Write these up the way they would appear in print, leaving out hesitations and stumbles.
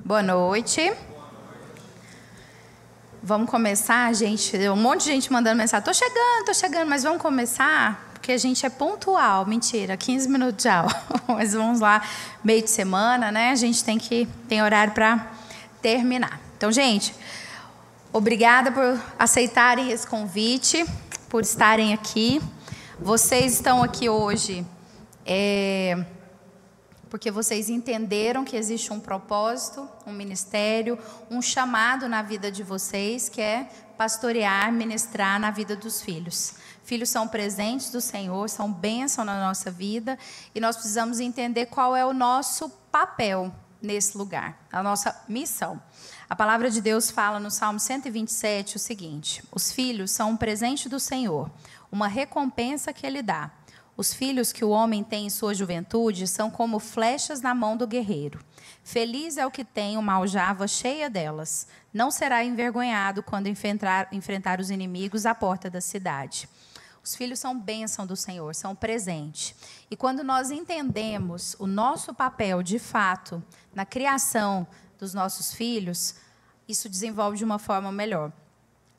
Boa noite. Vamos começar, gente. Um monte de gente mandando mensagem. Tô chegando, mas vamos começar, porque a gente é pontual. Mentira, 15 minutos de aula. Mas vamos lá, meio de semana, né? A gente tem horário para terminar. Então, gente, obrigada por aceitarem esse convite, por estarem aqui. Vocês estão aqui hoje porque vocês entenderam que existe um propósito, um ministério, um chamado na vida de vocês, que é pastorear, ministrar na vida dos filhos. Filhos são presentes do Senhor, são bênção na nossa vida, e nós precisamos entender qual é o nosso papel nesse lugar, a nossa missão. A palavra de Deus fala no Salmo 127 o seguinte: os filhos são um presente do Senhor, uma recompensa que Ele dá. Os filhos que o homem tem em sua juventude são como flechas na mão do guerreiro. Feliz é o que tem uma aljava cheia delas. Não será envergonhado quando enfrentar os inimigos à porta da cidade. Os filhos são bênção do Senhor, são presente. E quando nós entendemos o nosso papel, de fato, na criação dos nossos filhos, isso desenvolve de uma forma melhor.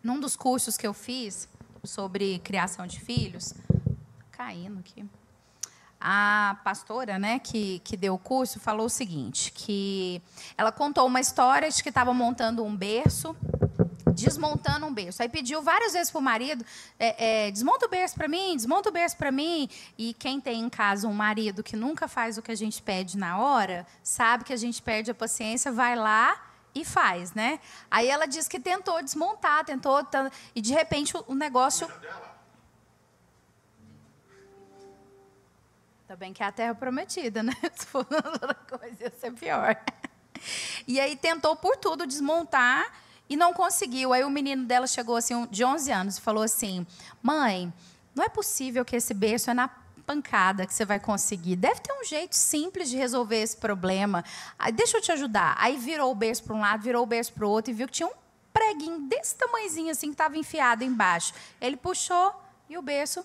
Num dos cursos que eu fiz sobre criação de filhos, caindo aqui, a pastora, né, que deu o curso, falou o seguinte, que ela contou uma história de que estava montando um berço, desmontando um berço. Aí pediu várias vezes para o marido, desmonta o berço para mim. E quem tem em casa um marido que nunca faz o que a gente pede na hora, sabe que a gente perde a paciência, vai lá e faz, né? Aí ela disse que tentou desmontar, e de repente o negócio... Ainda bem que é a terra prometida, né? Se for outra coisa, ia ser pior. E aí tentou por tudo desmontar e não conseguiu. Aí o menino dela chegou assim, de 11 anos, e falou assim: mãe, não é possível que esse berço é na pancada que você vai conseguir. Deve ter um jeito simples de resolver esse problema. Aí, deixa eu te ajudar. Aí virou o berço para um lado, virou o berço para o outro e viu que tinha um preguinho desse tamanhozinho assim que estava enfiado embaixo. Ele puxou e o berço,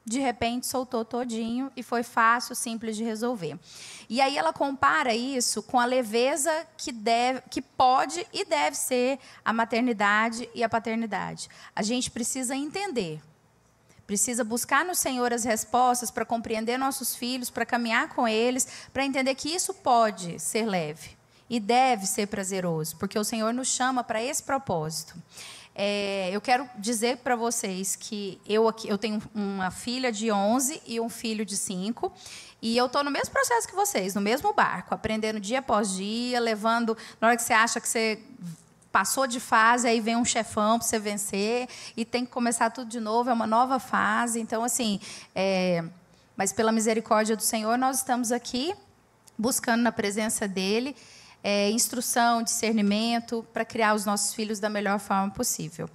de repente, soltou todinho e foi fácil, simples de resolver. E aí ela compara isso com a leveza que pode e deve ser a maternidade e a paternidade. A gente precisa entender, precisa buscar no Senhor as respostas para compreender nossos filhos, para caminhar com eles, para entender que isso pode ser leve e deve ser prazeroso, porque o Senhor nos chama para esse propósito. Eu quero dizer para vocês que eu tenho uma filha de 11 e um filho de 5, e eu estou no mesmo processo que vocês, no mesmo barco, aprendendo dia após dia, levando, na hora que você acha que você passou de fase, aí vem um chefão para você vencer, e tem que começar tudo de novo, é uma nova fase. Então, assim, mas pela misericórdia do Senhor, nós estamos aqui buscando na presença dEle, instrução, discernimento, para criar os nossos filhos da melhor forma possível.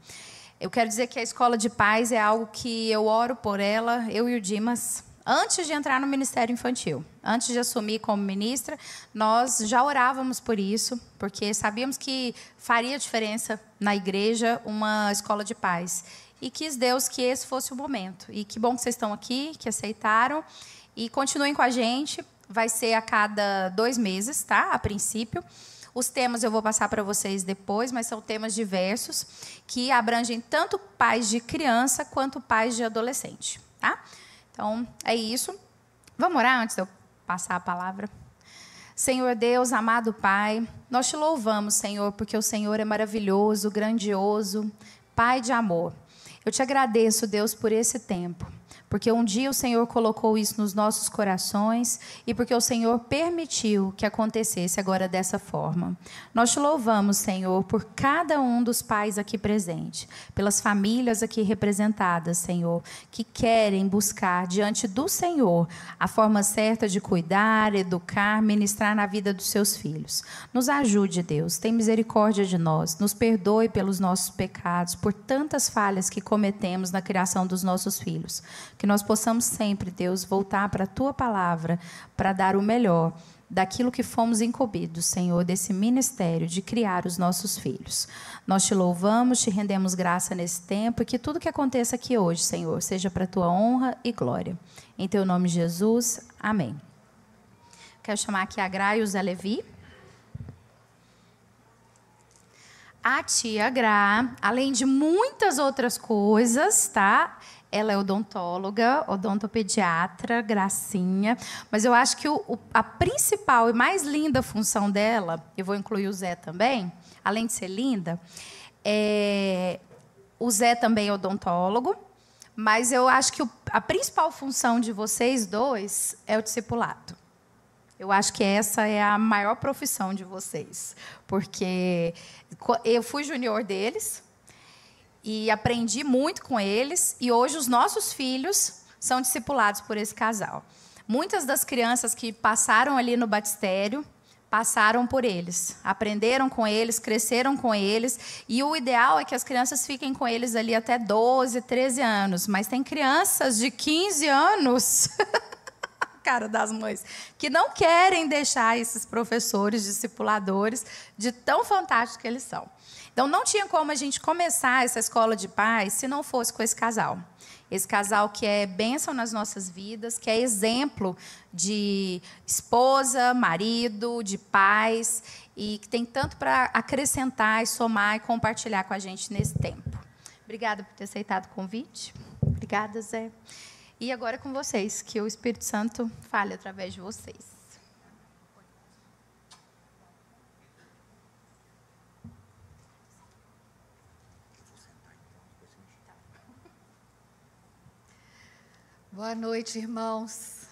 Eu quero dizer que a Escola de Paz é algo que eu oro por ela, eu e o Dimas, antes de entrar no Ministério Infantil. Antes de assumir como ministra, nós já orávamos por isso, porque sabíamos que faria diferença na igreja uma Escola de Paz. E quis Deus que esse fosse o momento. E que bom que vocês estão aqui, que aceitaram, e continuem com a gente. Vai ser a cada 2 meses, tá? A princípio. Os temas eu vou passar para vocês depois, mas são temas diversos que abrangem tanto pais de criança quanto pais de adolescente, tá? Então, é isso. Vamos orar antes de eu passar a palavra? Senhor Deus, amado Pai, nós te louvamos, Senhor, porque o Senhor é maravilhoso, grandioso, Pai de amor. Eu te agradeço, Deus, por esse tempo, porque um dia o Senhor colocou isso nos nossos corações e porque o Senhor permitiu que acontecesse agora dessa forma. Nós te louvamos, Senhor, por cada um dos pais aqui presentes, pelas famílias aqui representadas, Senhor, que querem buscar diante do Senhor a forma certa de cuidar, educar, ministrar na vida dos seus filhos. Nos ajude, Deus, tem misericórdia de nós, nos perdoe pelos nossos pecados, por tantas falhas que cometemos na criação dos nossos filhos. Que nós possamos sempre, Deus, voltar para a Tua palavra, para dar o melhor daquilo que fomos incumbidos, Senhor, desse ministério de criar os nossos filhos. Nós te louvamos, te rendemos graça nesse tempo, e que tudo que aconteça aqui hoje, Senhor, seja para a Tua honra e glória. Em Teu nome, Jesus. Amém. Quero chamar aqui a Gra e o Zé Levi. A tia Gra, além de muitas outras coisas, tá? Ela é odontóloga, odontopediatra, gracinha. Mas eu acho que a principal e mais linda função dela, eu vou incluir o Zé também, além de ser linda, o Zé também é odontólogo, mas eu acho que a principal função de vocês dois é o discipulado. Eu acho que essa é a maior profissão de vocês, porque eu fui junior deles e aprendi muito com eles, e hoje os nossos filhos são discipulados por esse casal. Muitas das crianças que passaram ali no batistério passaram por eles, aprenderam com eles, cresceram com eles, e o ideal é que as crianças fiquem com eles ali até 12, 13 anos, mas tem crianças de 15 anos... cara das mães, que não querem deixar esses professores, discipuladores, de tão fantásticos que eles são. Então, não tinha como a gente começar essa escola de paz se não fosse com esse casal. Esse casal que é bênção nas nossas vidas, que é exemplo de esposa, marido, de pais, e que tem tanto para acrescentar e somar e compartilhar com a gente nesse tempo. Obrigada por ter aceitado o convite. Obrigada, Zé. E agora é com vocês, que o Espírito Santo fale através de vocês. Boa noite, irmãos.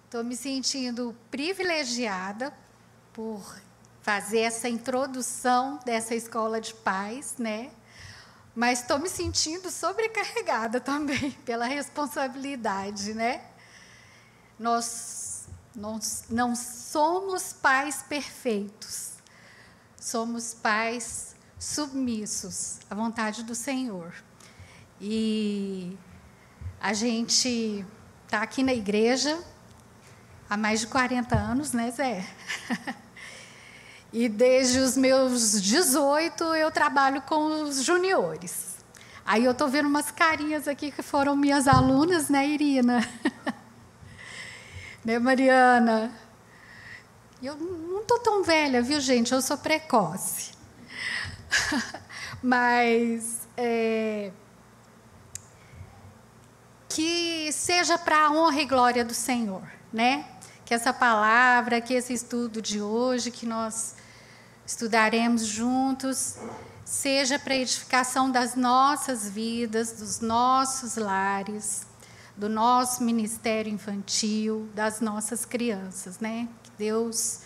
Estou me sentindo privilegiada por fazer essa introdução dessa escola de paz, né? Mas estou me sentindo sobrecarregada também pela responsabilidade, né? Nós não somos pais perfeitos, somos pais submissos à vontade do Senhor. E a gente está aqui na igreja há mais de 40 anos, né, Zé? E desde os meus 18 eu trabalho com os juniores. Aí eu estou vendo umas carinhas aqui que foram minhas alunas, né, Irina? Né, Mariana? Eu não estou tão velha, viu, gente? Eu sou precoce. Mas que seja para a honra e glória do Senhor, né? Que essa palavra, que esse estudo de hoje, que nós estudaremos juntos, seja para a edificação das nossas vidas, dos nossos lares, do nosso ministério infantil, das nossas crianças, né? Que Deus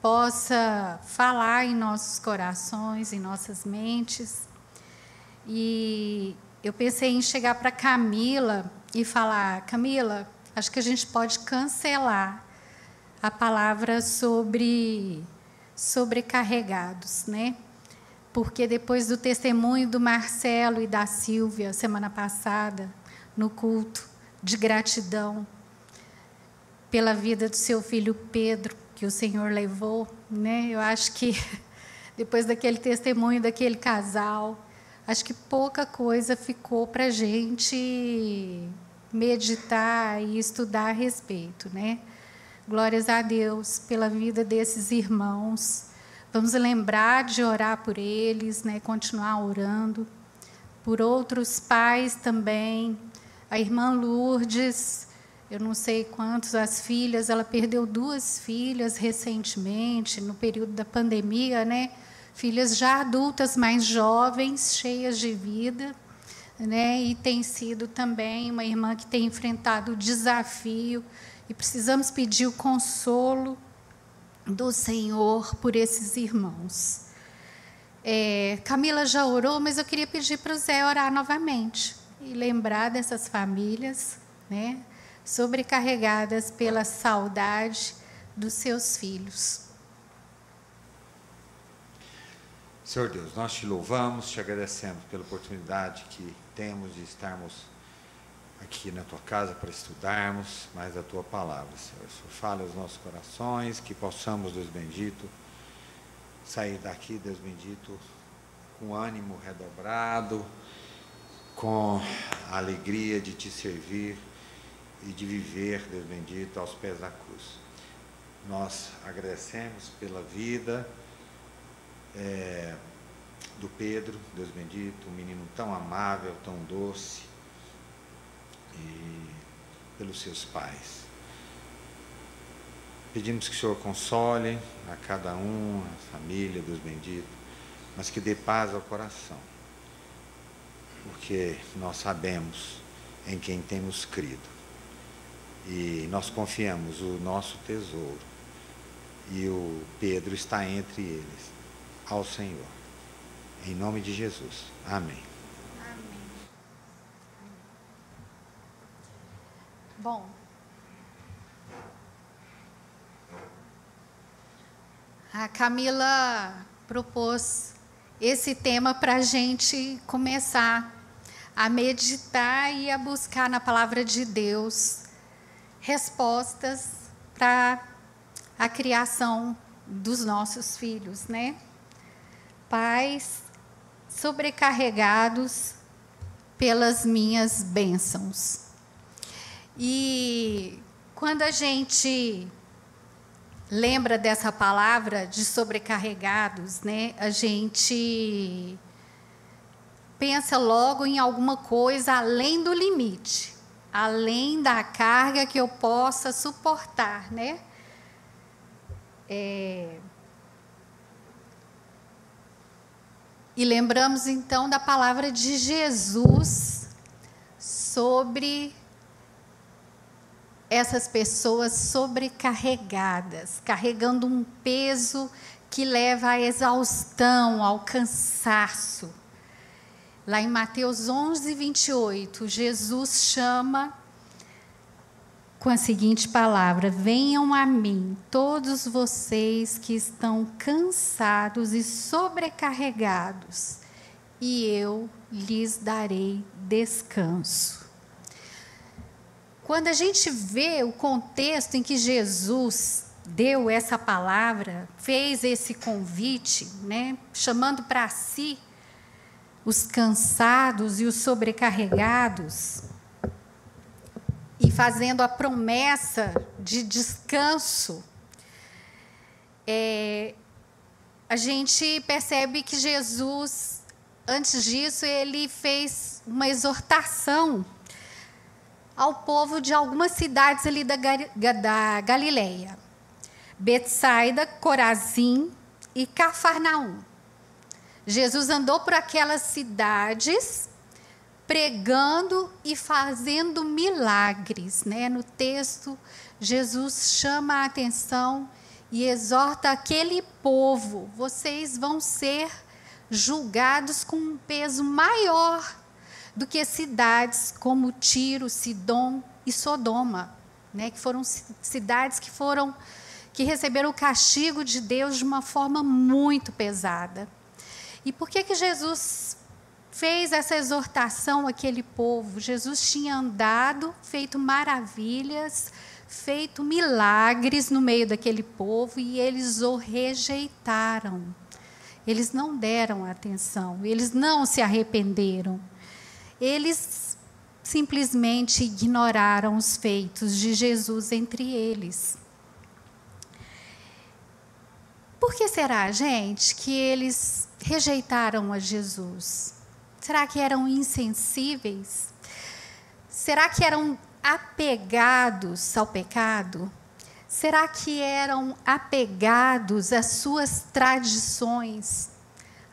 possa falar em nossos corações, em nossas mentes. E eu pensei em chegar para Camila e falar: Camila, acho que a gente pode cancelar a palavra sobre sobrecarregados, né? Porque depois do testemunho do Marcelo e da Silvia, semana passada, no culto de gratidão pela vida do seu filho Pedro, que o Senhor levou, né? Eu acho que depois daquele testemunho daquele casal, acho que pouca coisa ficou para a gente meditar e estudar a respeito, né? Glórias a Deus pela vida desses irmãos. Vamos lembrar de orar por eles, né? Continuar orando. Por outros pais também. A irmã Lourdes, eu não sei quantos, as filhas, ela perdeu 2 filhas recentemente, no período da pandemia, né? Filhas já adultas, mais jovens, cheias de vida, né? E tem sido também uma irmã que tem enfrentado o desafio. E precisamos pedir o consolo do Senhor por esses irmãos. Camila já orou, mas eu queria pedir para o Zé orar novamente e lembrar dessas famílias, né, sobrecarregadas pela saudade dos seus filhos. Senhor Deus, nós te louvamos, te agradecemos pela oportunidade que temos de estarmos aqui na tua casa para estudarmos mais a tua palavra, Senhor. Senhor, fale aos nossos corações, que possamos, Deus bendito, sair daqui, Deus bendito, com ânimo redobrado, com a alegria de te servir e de viver, Deus bendito, aos pés da cruz. Nós agradecemos pela vida do Pedro, Deus bendito, um menino tão amável, tão doce, e pelos seus pais. Pedimos que o Senhor console a cada um, a família, Deus bendito, mas que dê paz ao coração, porque nós sabemos em quem temos crido, e nós confiamos o nosso tesouro, e o Pedro está entre eles, ao Senhor. Em nome de Jesus. Amém. Amém. Bom, a Camila propôs esse tema para a gente começar a meditar e a buscar na palavra de Deus respostas para a criação dos nossos filhos, né? Pais sobrecarregados pelas minhas bênçãos. E quando a gente lembra dessa palavra de sobrecarregados, né, a gente pensa logo em alguma coisa além do limite, além da carga que eu possa suportar, né? E lembramos então da palavra de Jesus sobre essas pessoas sobrecarregadas, carregando um peso que leva à exaustão, ao cansaço. Lá em Mateus 11, 28, Jesus chama com a seguinte palavra: venham a mim, todos vocês que estão cansados e sobrecarregados, e eu lhes darei descanso. Quando a gente vê o contexto em que Jesus deu essa palavra, fez esse convite, né, chamando para si os cansados e os sobrecarregados, e fazendo a promessa de descanso, a gente percebe que Jesus, antes disso, ele fez uma exortação ao povo de algumas cidades ali da Galileia: Betsaida, Corazim e Cafarnaum. Jesus andou por aquelas cidades pregando e fazendo milagres, né? No texto, Jesus chama a atenção e exorta aquele povo: vocês vão ser julgados com um peso maior do que cidades como Tiro, Sidom e Sodoma, né? Que foram cidades que receberam o castigo de Deus de uma forma muito pesada. E por que Jesus fez essa exortação àquele povo? Jesus tinha andado, feito maravilhas, feito milagres no meio daquele povo, e eles o rejeitaram. Eles não deram atenção, eles não se arrependeram. Eles simplesmente ignoraram os feitos de Jesus entre eles. Por que será, gente, que eles rejeitaram a Jesus? Será que eram insensíveis? Será que eram apegados ao pecado? Será que eram apegados às suas tradições,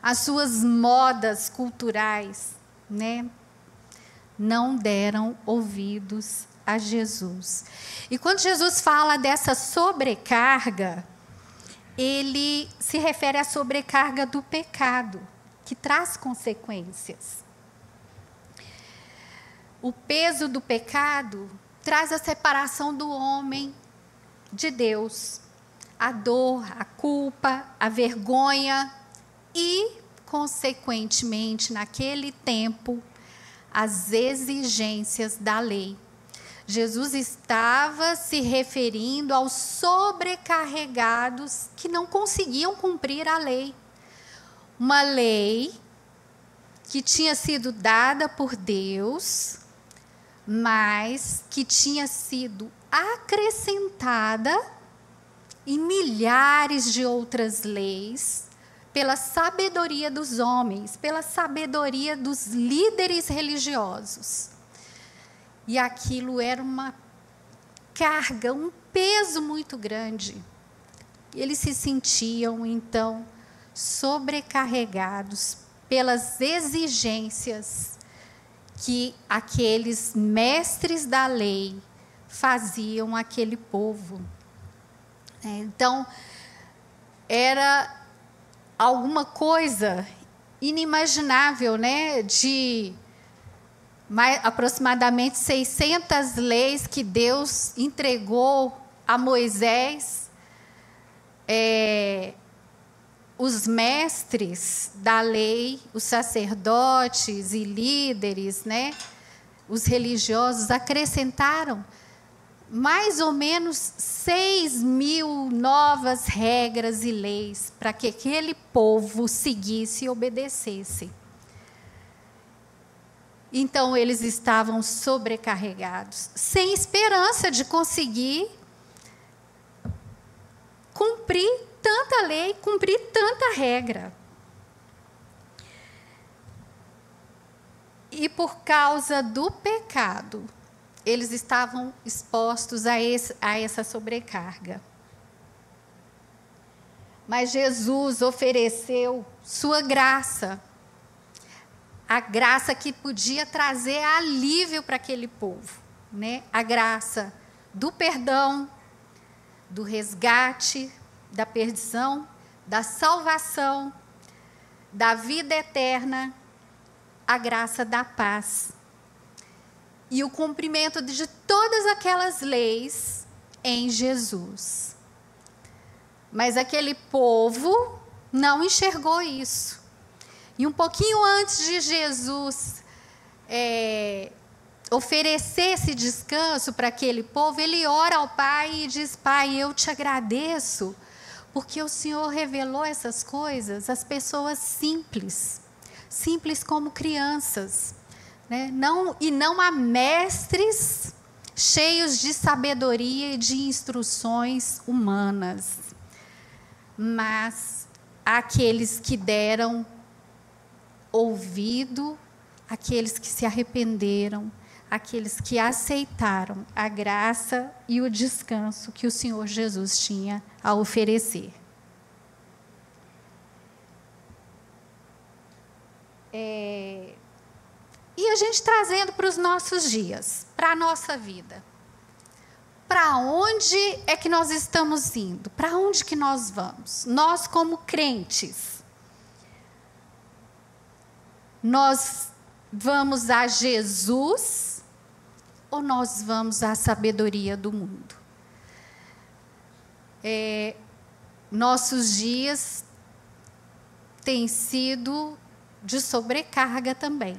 às suas modas culturais, né? Não deram ouvidos a Jesus. E quando Jesus fala dessa sobrecarga, ele se refere à sobrecarga do pecado, que traz consequências. O peso do pecado traz a separação do homem de Deus, a dor, a culpa, a vergonha e, consequentemente, naquele tempo, as exigências da lei. Jesus estava se referindo aos sobrecarregados que não conseguiam cumprir a lei. Uma lei que tinha sido dada por Deus, mas que tinha sido acrescentada em milhares de outras leis pela sabedoria dos homens, pela sabedoria dos líderes religiosos. E aquilo era uma carga, um peso muito grande. Eles se sentiam, então, sobrecarregados pelas exigências que aqueles mestres da lei faziam àquele povo. Então, era alguma coisa inimaginável, né? De aproximadamente 600 leis que Deus entregou a Moisés. Os mestres da lei, os sacerdotes e líderes, né? Os religiosos acrescentaram mais ou menos 6.000 novas regras e leis para que aquele povo seguisse e obedecesse. Então, eles estavam sobrecarregados, sem esperança de conseguir cumprir tanta lei, cumprir tanta regra. E por causa do pecado, eles estavam expostos a essa sobrecarga. Mas Jesus ofereceu sua graça, a graça que podia trazer alívio para aquele povo, né? A graça do perdão, do resgate, da perdição, da salvação, da vida eterna, a graça da paz. E o cumprimento de todas aquelas leis em Jesus. Mas aquele povo não enxergou isso. E um pouquinho antes de Jesus oferecer esse descanso para aquele povo, ele ora ao Pai e diz: Pai, eu te agradeço, porque o Senhor revelou essas coisas às pessoas simples como crianças. Né? Não a mestres cheios de sabedoria e de instruções humanas, mas aqueles que deram ouvido, aqueles que se arrependeram, aqueles que aceitaram a graça e o descanso que o Senhor Jesus tinha a oferecer. E a gente trazendo para os nossos dias, para a nossa vida. Para onde é que nós estamos indo? Para onde que nós vamos? Nós, como crentes, nós vamos a Jesus ou nós vamos à sabedoria do mundo? Nossos dias têm sido de sobrecarga também.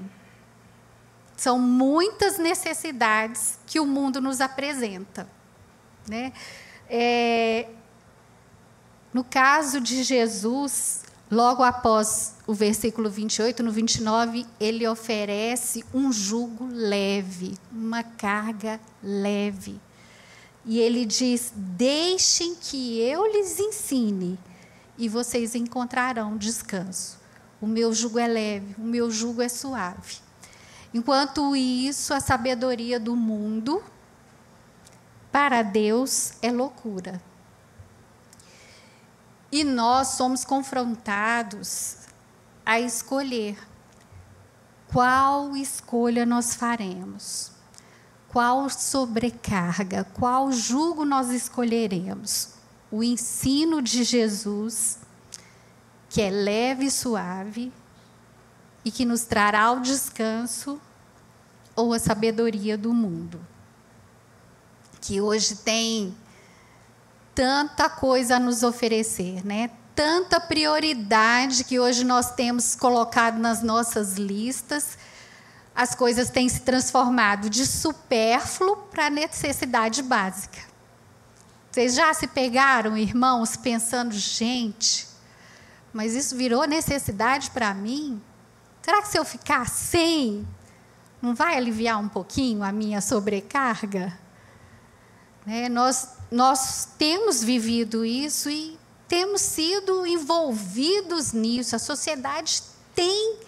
São muitas necessidades que o mundo nos apresenta. Né? No caso de Jesus, logo após o versículo 28, no 29, ele oferece um jugo leve, uma carga leve. E ele diz: deixem que eu lhes ensine, e vocês encontrarão descanso. O meu jugo é leve, o meu jugo é suave. Enquanto isso, a sabedoria do mundo, para Deus, é loucura. E nós somos confrontados a escolher qual escolha nós faremos, qual sobrecarga, qual jugo nós escolheremos. O ensino de Jesus, que é leve e suave, e que nos trará o descanso, ou a sabedoria do mundo, que hoje tem tanta coisa a nos oferecer, né? Tanta prioridade que hoje nós temos colocado nas nossas listas. As coisas têm se transformado de supérfluo para necessidade básica. Vocês já se pegaram, irmãos, pensando: gente, mas isso virou necessidade para mim? Será que se eu ficar sem, não vai aliviar um pouquinho a minha sobrecarga? Nós temos vivido isso e temos sido envolvidos nisso. A sociedade tem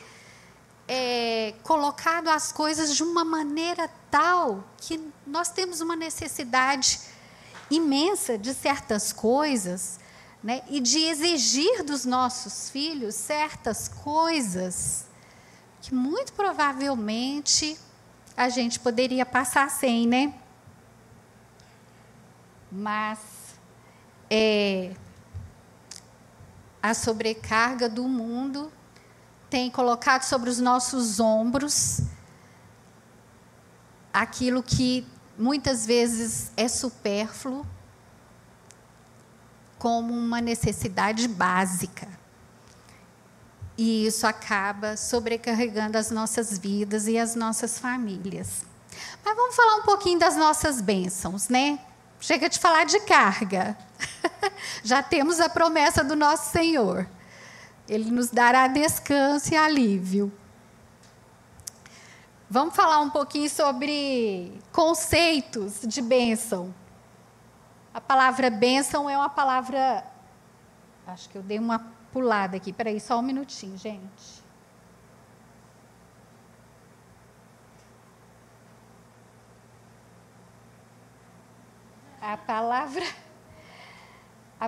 colocado as coisas de uma maneira tal que nós temos uma necessidade imensa de certas coisas, né, e de exigir dos nossos filhos certas coisas que muito provavelmente a gente poderia passar sem, né? Mas a sobrecarga do mundo tem colocado sobre os nossos ombros aquilo que muitas vezes é supérfluo, como uma necessidade básica. E isso acaba sobrecarregando as nossas vidas e as nossas famílias. Mas vamos falar um pouquinho das nossas bênçãos, né? Chega de falar de carga. Já temos a promessa do nosso Senhor. Ele nos dará descanso e alívio. Vamos falar um pouquinho sobre conceitos de bênção. A palavra bênção é uma palavra... Acho que eu dei uma pulada aqui. Espera aí, só um minutinho, gente. A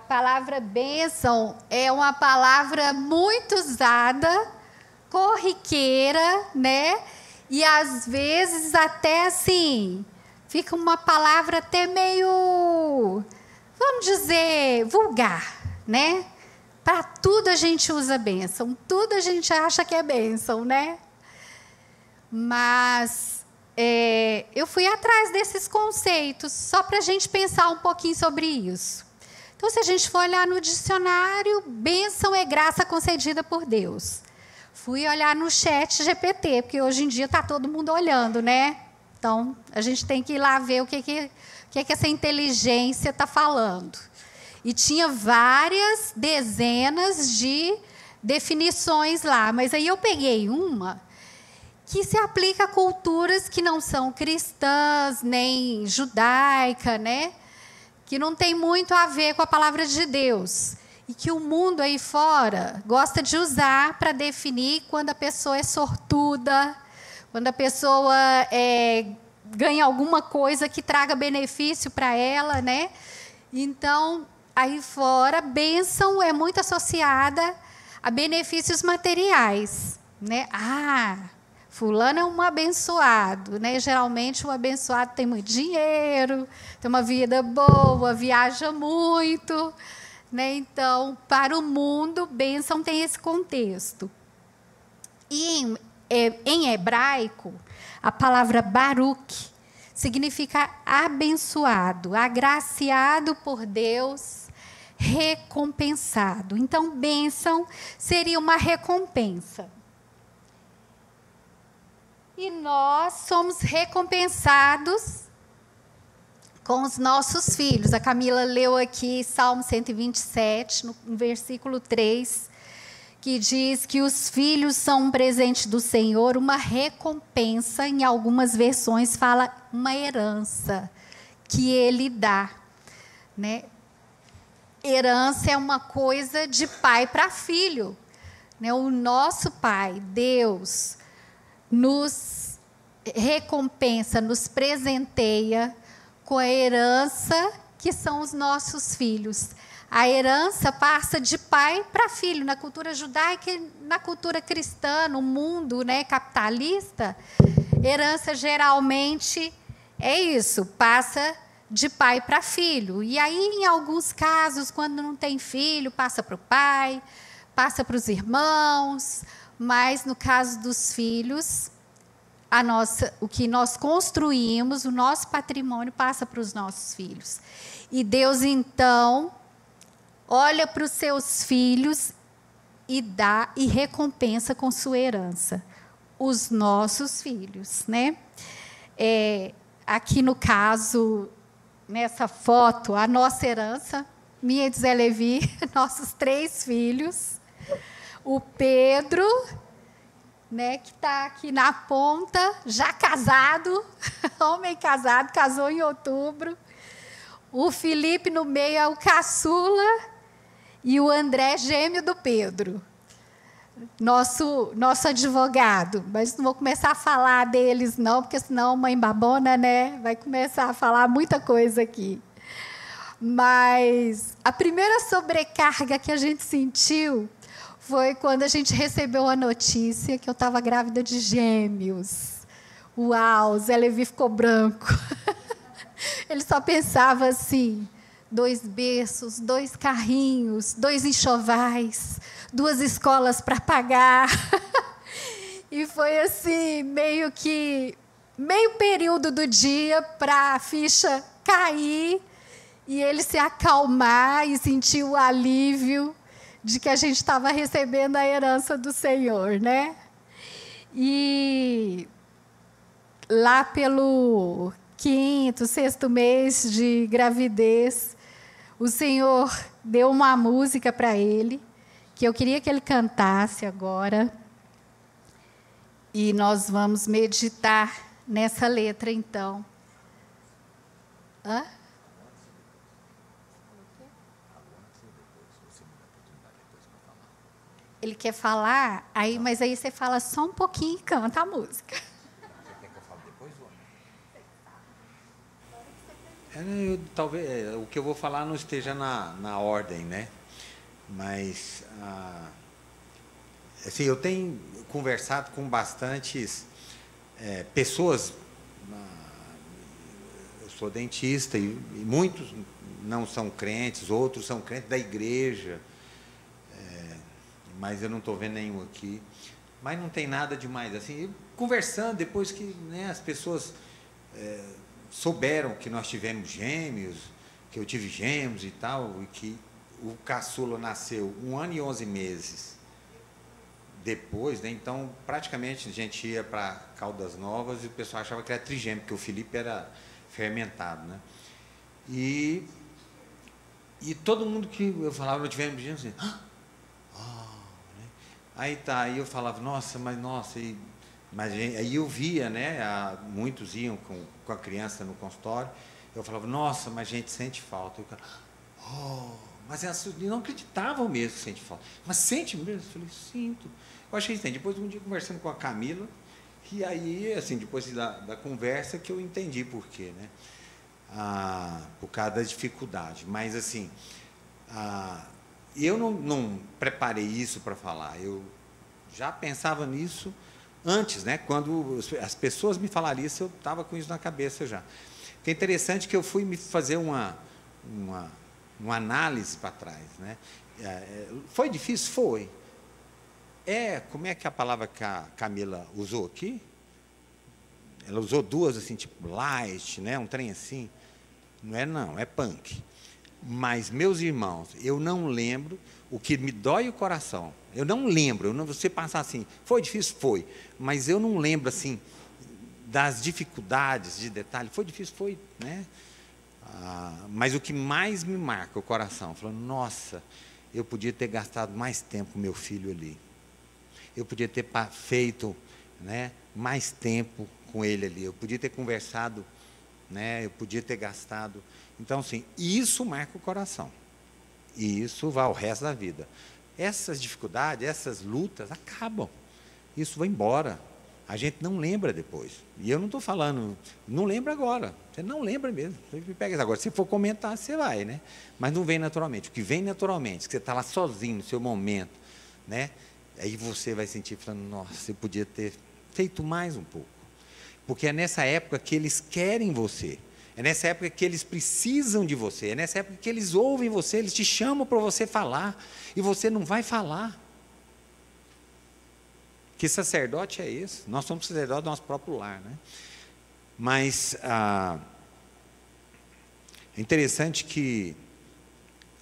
palavra bênção é uma palavra muito usada, corriqueira, né? E às vezes até assim, fica uma palavra até meio, vamos dizer, vulgar, né? Para tudo a gente usa bênção, tudo a gente acha que é bênção, né? Mas eu fui atrás desses conceitos, só para a gente pensar um pouquinho sobre isso. Então, se a gente for olhar no dicionário, bênção é graça concedida por Deus. Fui olhar no chat GPT, porque hoje em dia está todo mundo olhando, né? Então, a gente tem que ir lá ver o que essa inteligência está falando. E tinha várias dezenas de definições lá, mas aí eu peguei uma que se aplica a culturas que não são cristãs, nem judaica, né? Que não tem muito a ver com a palavra de Deus. E que o mundo aí fora gosta de usar para definir quando a pessoa é sortuda, quando a pessoa ganha alguma coisa que traga benefício para ela, né? Então, aí fora, bênção é muito associada a benefícios materiais, né? Fulano é um abençoado, né? Geralmente, o abençoado tem muito dinheiro, tem uma vida boa, viaja muito, né? Então, para o mundo, bênção tem esse contexto. E em hebraico, a palavra Baruch significa abençoado, agraciado por Deus, recompensado. Então, bênção seria uma recompensa. E nós somos recompensados com os nossos filhos. A Camila leu aqui Salmo 127, no versículo 3, que diz que os filhos são um presente do Senhor, uma recompensa. Em algumas versões fala uma herança que Ele dá, né? Herança é uma coisa de pai para filho, né? O nosso Pai, Deus, nos recompensa, nos presenteia com a herança que são os nossos filhos. A herança passa de pai para filho. Na cultura judaica e na cultura cristã, no mundo, né, capitalista, herança geralmente é isso, passa de pai para filho. E aí, em alguns casos, quando não tem filho, passa para o pai, passa para os irmãos. Mas, no caso dos filhos, o que nós construímos, o nosso patrimônio, passa para os nossos filhos. E Deus, então, olha para os seus filhos e dá e recompensa com sua herança. Os nossos filhos, né? Aqui, no caso, nessa foto, a nossa herança, minha e de Zé Levi, nossos 3 filhos. O Pedro, né, que está aqui na ponta, já casado, homem casado, casou em outubro. O Felipe no meio é o caçula. E o André, gêmeo do Pedro, nosso advogado. Mas não vou começar a falar deles, não, porque senão mãe babona, né? Vai começar a falar muita coisa aqui. Mas a primeira sobrecarga que a gente sentiu foi quando a gente recebeu a notícia que eu estava grávida de gêmeos. Uau, Zé Levi ficou branco. Ele só pensava assim: 2 berços, 2 carrinhos, 2 enxovais, 2 escolas para pagar. E foi assim, meio período do dia para a ficha cair e ele se acalmar e sentir o alívio de que a gente estava recebendo a herança do Senhor, né? E lá pelo 5º, 6º mês de gravidez, o Senhor deu uma música para ele, que eu queria que ele cantasse agora. E nós vamos meditar nessa letra, então. Hã? Ele quer falar, mas aí você fala só um pouquinho e canta a música. Você quer que eu fale depois, ou não? Talvez o que eu vou falar não esteja na ordem, né? Mas assim, eu tenho conversado com bastantes pessoas. Eu sou dentista e muitos não são crentes, outros são crentes da igreja. Mas eu não estou vendo nenhum aqui. Mas não tem nada demais. Assim, conversando, depois que, né, as pessoas souberam que nós tivemos gêmeos, que eu tive gêmeos e tal, e que o caçula nasceu 1 ano e 11 meses depois, né? Então, praticamente, a gente ia para Caldas Novas e o pessoal achava que era trigêmeo, porque o Felipe era fermentado, né? E todo mundo que eu falava, nós tivemos gêmeos, assim, aí eu falava, mas aí eu via, né, muitos iam com a criança no consultório, eu falava, nossa, mas a gente sente falta. Eu falava, mas elas não acreditavam mesmo que sente falta. Mas sente mesmo? Eu falei, sinto. Eu achei isso. Depois, um dia, conversando com a Camila, e aí, assim, depois da conversa, que eu entendi por quê, né? Por causa da dificuldade. Mas, assim, eu não preparei isso para falar. Eu já pensava nisso antes, né? Quando as pessoas me falariam isso, eu estava com isso na cabeça já. Que é interessante que eu fui me fazer uma análise para trás, né? Foi difícil? Foi. Como é que é a palavra que a Camila usou aqui? Ela usou 2, assim, tipo light, né? Um trem assim. Não, é punk. Mas, meus irmãos, eu não lembro o que me dói o coração. Eu não lembro. Você passar assim, foi difícil? Foi. Mas eu não lembro, assim, das dificuldades, de detalhe. Foi difícil? Foi, né? Mas o que mais me marca o coração, falando, nossa, eu podia ter gastado mais tempo com meu filho ali. Eu podia ter feito, né, mais tempo com ele ali. Eu podia ter conversado, né, eu podia ter gastado. Então, assim, isso marca o coração. E isso vai ao resto da vida. Essas dificuldades, essas lutas acabam. Isso vai embora. A gente não lembra depois. E eu não estou falando, não lembra agora. Você não lembra mesmo. Você pega agora. Se for comentar, você vai, né? Mas não vem naturalmente. O que vem naturalmente, que você está lá sozinho no seu momento, né? Aí você vai sentir, falando, nossa, eu podia ter feito mais um pouco. Porque é nessa época que eles querem você. É nessa época que eles precisam de você. É nessa época que eles ouvem você, eles te chamam para você falar. E você não vai falar. Que sacerdote é esse? Nós somos sacerdotes do nosso próprio lar, né? Mas é interessante que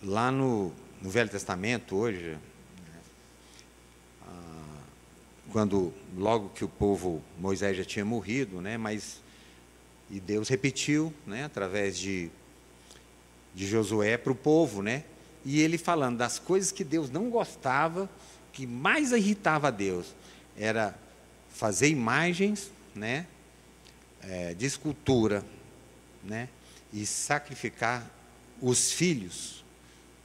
lá no Velho Testamento, hoje, logo que o povo, Moisés já tinha morrido, né? E Deus repetiu, né? Através de Josué para o povo, né? E ele falando das coisas que Deus não gostava, que mais irritava a Deus, era fazer imagens, né, de escultura, né, e sacrificar os filhos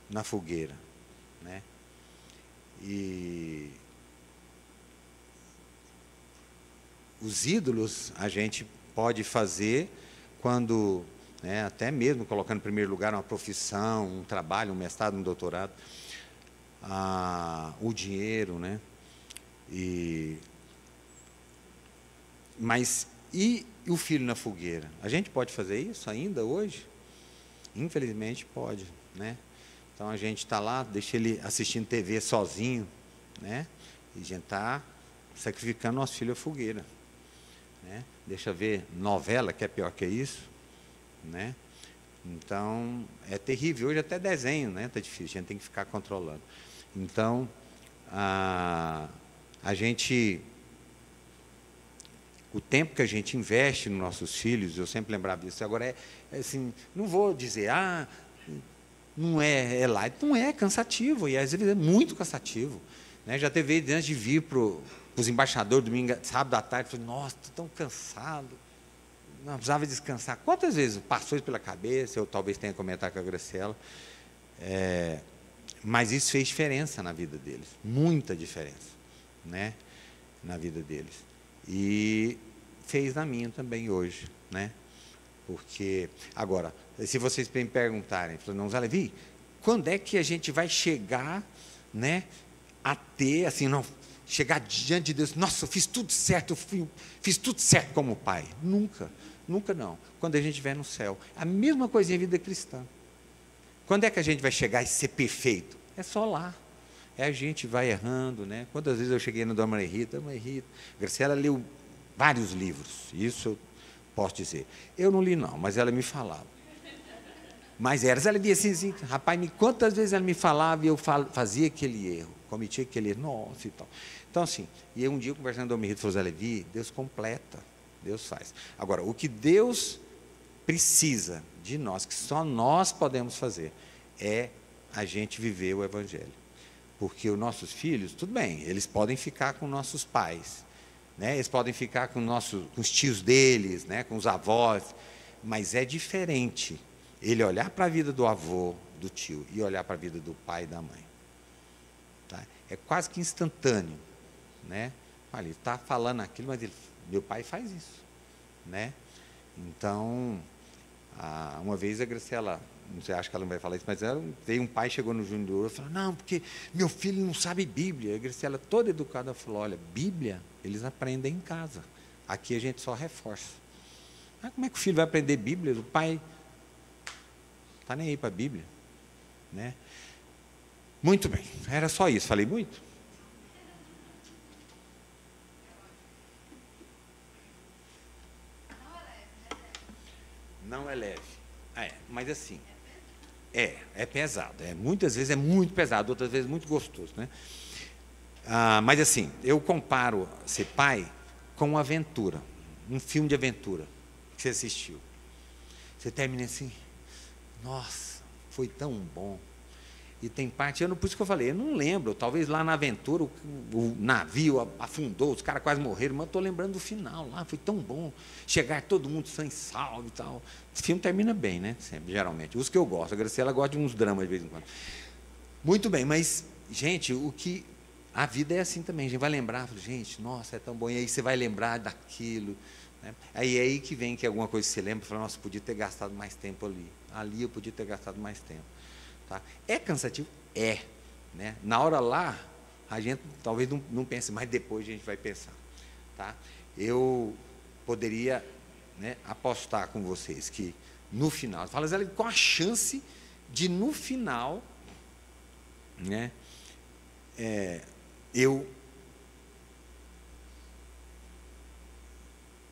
na fogueira. né? E os ídolos a gente pode fazer quando, né, até mesmo colocando em primeiro lugar uma profissão, um trabalho, um mestrado, um doutorado, o dinheiro, né? Mas e o filho na fogueira? A gente pode fazer isso ainda hoje? Infelizmente pode, né? Então a gente está lá, deixa ele assistindo TV sozinho, né? E a gente está sacrificando nosso filho à fogueira, né? Deixa ver novela, que é pior que isso, né? Então é terrível. Hoje até desenho, né? Tá difícil, a gente tem que ficar controlando. Então a gente, o tempo que a gente investe nos nossos filhos, eu sempre lembrava disso. Agora é assim, não vou dizer, não é light, não é cansativo, e às vezes é muito cansativo, né? Já teve vezes antes de vir para os embaixadores, domingo, sábado à tarde, falei, nossa, estou tão cansado, não precisava descansar. Quantas vezes passou isso pela cabeça, eu talvez tenha comentado com a Graciela, mas isso fez diferença na vida deles, muita diferença, né? Na vida deles. E fez na minha também hoje, né? Porque, agora, se vocês me perguntarem, não, Zé Levi, quando é que a gente vai chegar, né, a ter, assim, não, chegar diante de Deus, nossa, eu fiz tudo certo, fiz tudo certo como pai? Nunca, nunca não. Quando a gente estiver no céu. A mesma coisinha em vida cristã. Quando é que a gente vai chegar e ser perfeito? É só lá. A gente vai errando, né? Quantas vezes eu cheguei no Dona Maria Rita, Graciela leu vários livros, isso eu posso dizer. Eu não li não, mas ela me falava. Mas ela via assim, rapaz, quantas vezes ela me falava e eu fazia aquele erro, cometia aquele erro, nossa e tal. Então, assim, e um dia, conversando com o Dona Maria Rita, falou, Zé Levi, Deus completa, Deus faz. Agora, o que Deus precisa de nós, que só nós podemos fazer, é a gente viver o Evangelho. Porque os nossos filhos, tudo bem, eles podem ficar com nossos pais, né? Eles podem ficar com os tios deles, né? Com os avós, mas é diferente ele olhar para a vida do avô, do tio, e olhar para a vida do pai e da mãe. Tá? É quase que instantâneo, né? Olha, ele está falando aquilo, mas meu pai faz isso, né? Então, uma vez a Graciela, não sei, acho que ela não vai falar isso, mas veio um pai, chegou no Júnior de Ouro e falou, não, porque meu filho não sabe Bíblia. A Graciela, toda educada, falou, olha, Bíblia, eles aprendem em casa. Aqui a gente só reforça. Mas como é que o filho vai aprender Bíblia? O pai está nem aí para a Bíblia, né? Muito bem, era só isso. Falei muito? Não é leve. Mas assim, é pesado. Muitas vezes é muito pesado, outras vezes muito gostoso, né? Mas assim, eu comparo ser pai com uma aventura, um filme de aventura que você assistiu. Você termina assim, nossa, foi tão bom. E tem parte, por isso que eu falei, eu não lembro, talvez lá na aventura o navio afundou, os caras quase morreram, mas eu estou lembrando do final lá, foi tão bom, chegar todo mundo sem salvo e tal. Esse filme termina bem, né? Sempre, geralmente. Os que eu gosto, a Graciela gosta de uns dramas de vez em quando. Muito bem, mas, gente, a vida é assim também, a gente vai lembrar, gente, nossa, é tão bom, e aí você vai lembrar daquilo, né? Aí é aí que vem que alguma coisa que você lembra, fala, nossa, podia ter gastado mais tempo ali eu podia ter gastado mais tempo. Tá? É cansativo? Né? Na hora lá, a gente talvez não pense, mas depois a gente vai pensar. Tá? Eu poderia, né, apostar com vocês que no final, fala, qual a chance de no final, né, eu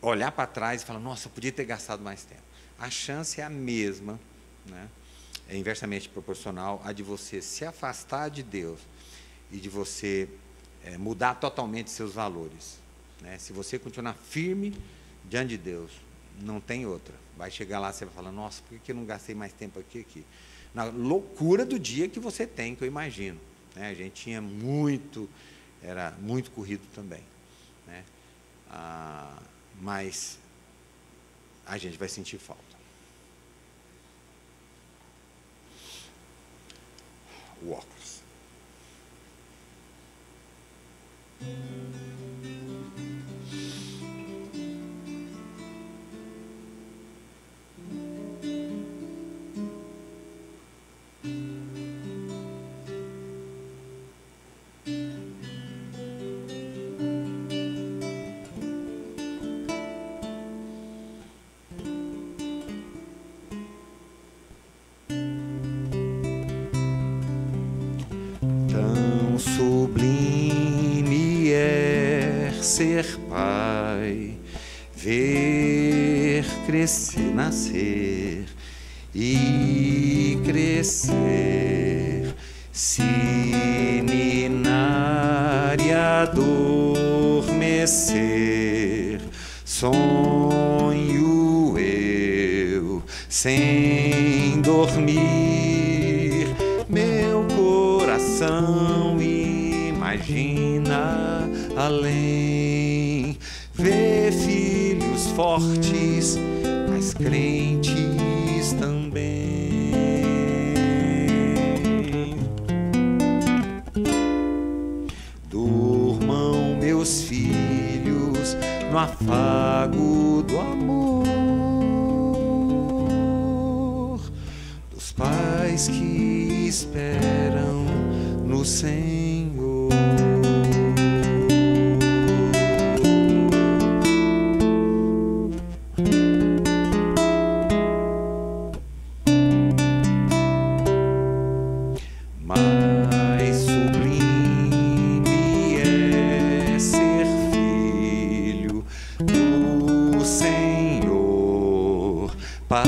olhar para trás e falar, nossa, eu podia ter gastado mais tempo. A chance é a mesma, né? É inversamente proporcional a de você se afastar de Deus e de você mudar totalmente seus valores, né? Se você continuar firme diante de Deus, não tem outra. Vai chegar lá, você vai falar, nossa, por que eu não gastei mais tempo aqui? Na loucura do dia que você tem, que eu imagino, né? A gente tinha era muito corrido também, né? Mas a gente vai sentir falta. O óculos. Tão sublime é ser pai, ver crescer, nascer e crescer, se ninar e adormecer. Sonho eu sem dormir, meu coração imagina além, vê filhos fortes, mas crentes também. Durmam meus filhos no afago do amor dos pais que esperam no Senhor. Mais sublime é ser filho do Senhor, Pai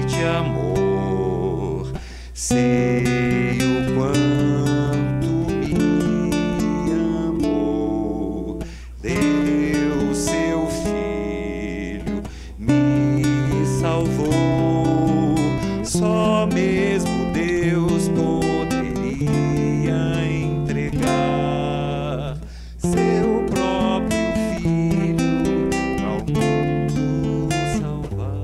de amor. Sei o quanto me amou, deu seu filho, me salvou. Só mesmo Deus poderia entregar seu próprio filho ao mundo salvar.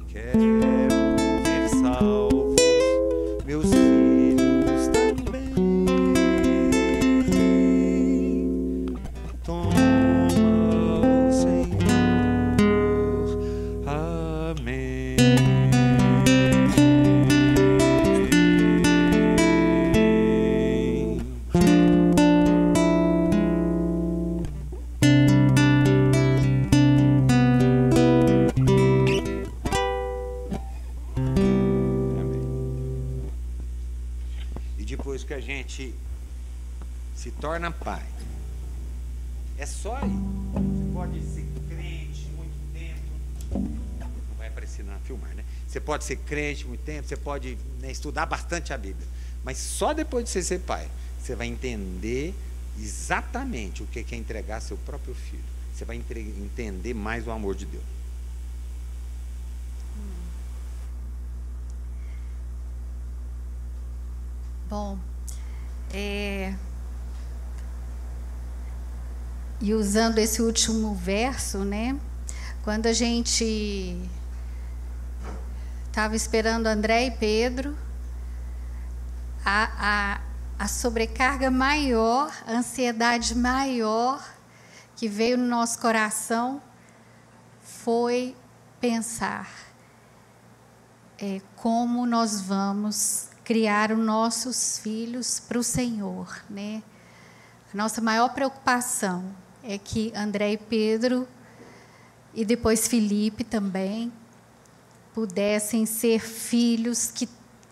Quero ver salvos meus filhos também. Toma, Senhor. Amém. E depois que a gente se torna pai, é só aí. Você pode ser crente muito tempo, não vai aparecer na filmar, né? Você pode ser crente muito tempo, você pode, né, estudar bastante a Bíblia, mas só depois de você ser pai, você vai entender exatamente o que é entregar seu próprio filho. Você vai entender mais o amor de Deus. Bom, e usando esse último verso, né? Quando a gente estava esperando André e Pedro, a sobrecarga maior, a ansiedade maior que veio no nosso coração foi pensar como nós vamos criar os nossos filhos para o Senhor, né? A nossa maior preocupação é que André e Pedro, e depois Felipe também, pudessem ser filhos que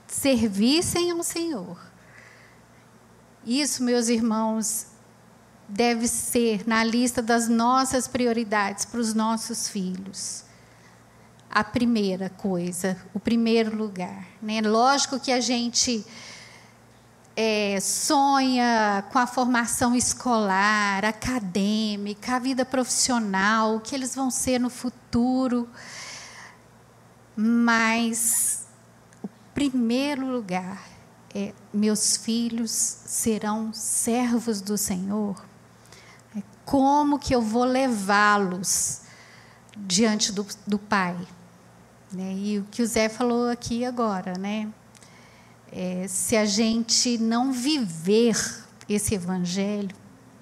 servissem ao Senhor. Isso, meus irmãos, deve ser na lista das nossas prioridades para os nossos filhos. A primeira coisa, o primeiro lugar, né? Lógico que a gente sonha com a formação escolar, acadêmica, a vida profissional, o que eles vão ser no futuro, mas o primeiro lugar é: meus filhos serão servos do Senhor. Como que eu vou levá-los diante do Pai? Né? E o que o Zé falou aqui agora, né? se a gente não viver esse evangelho,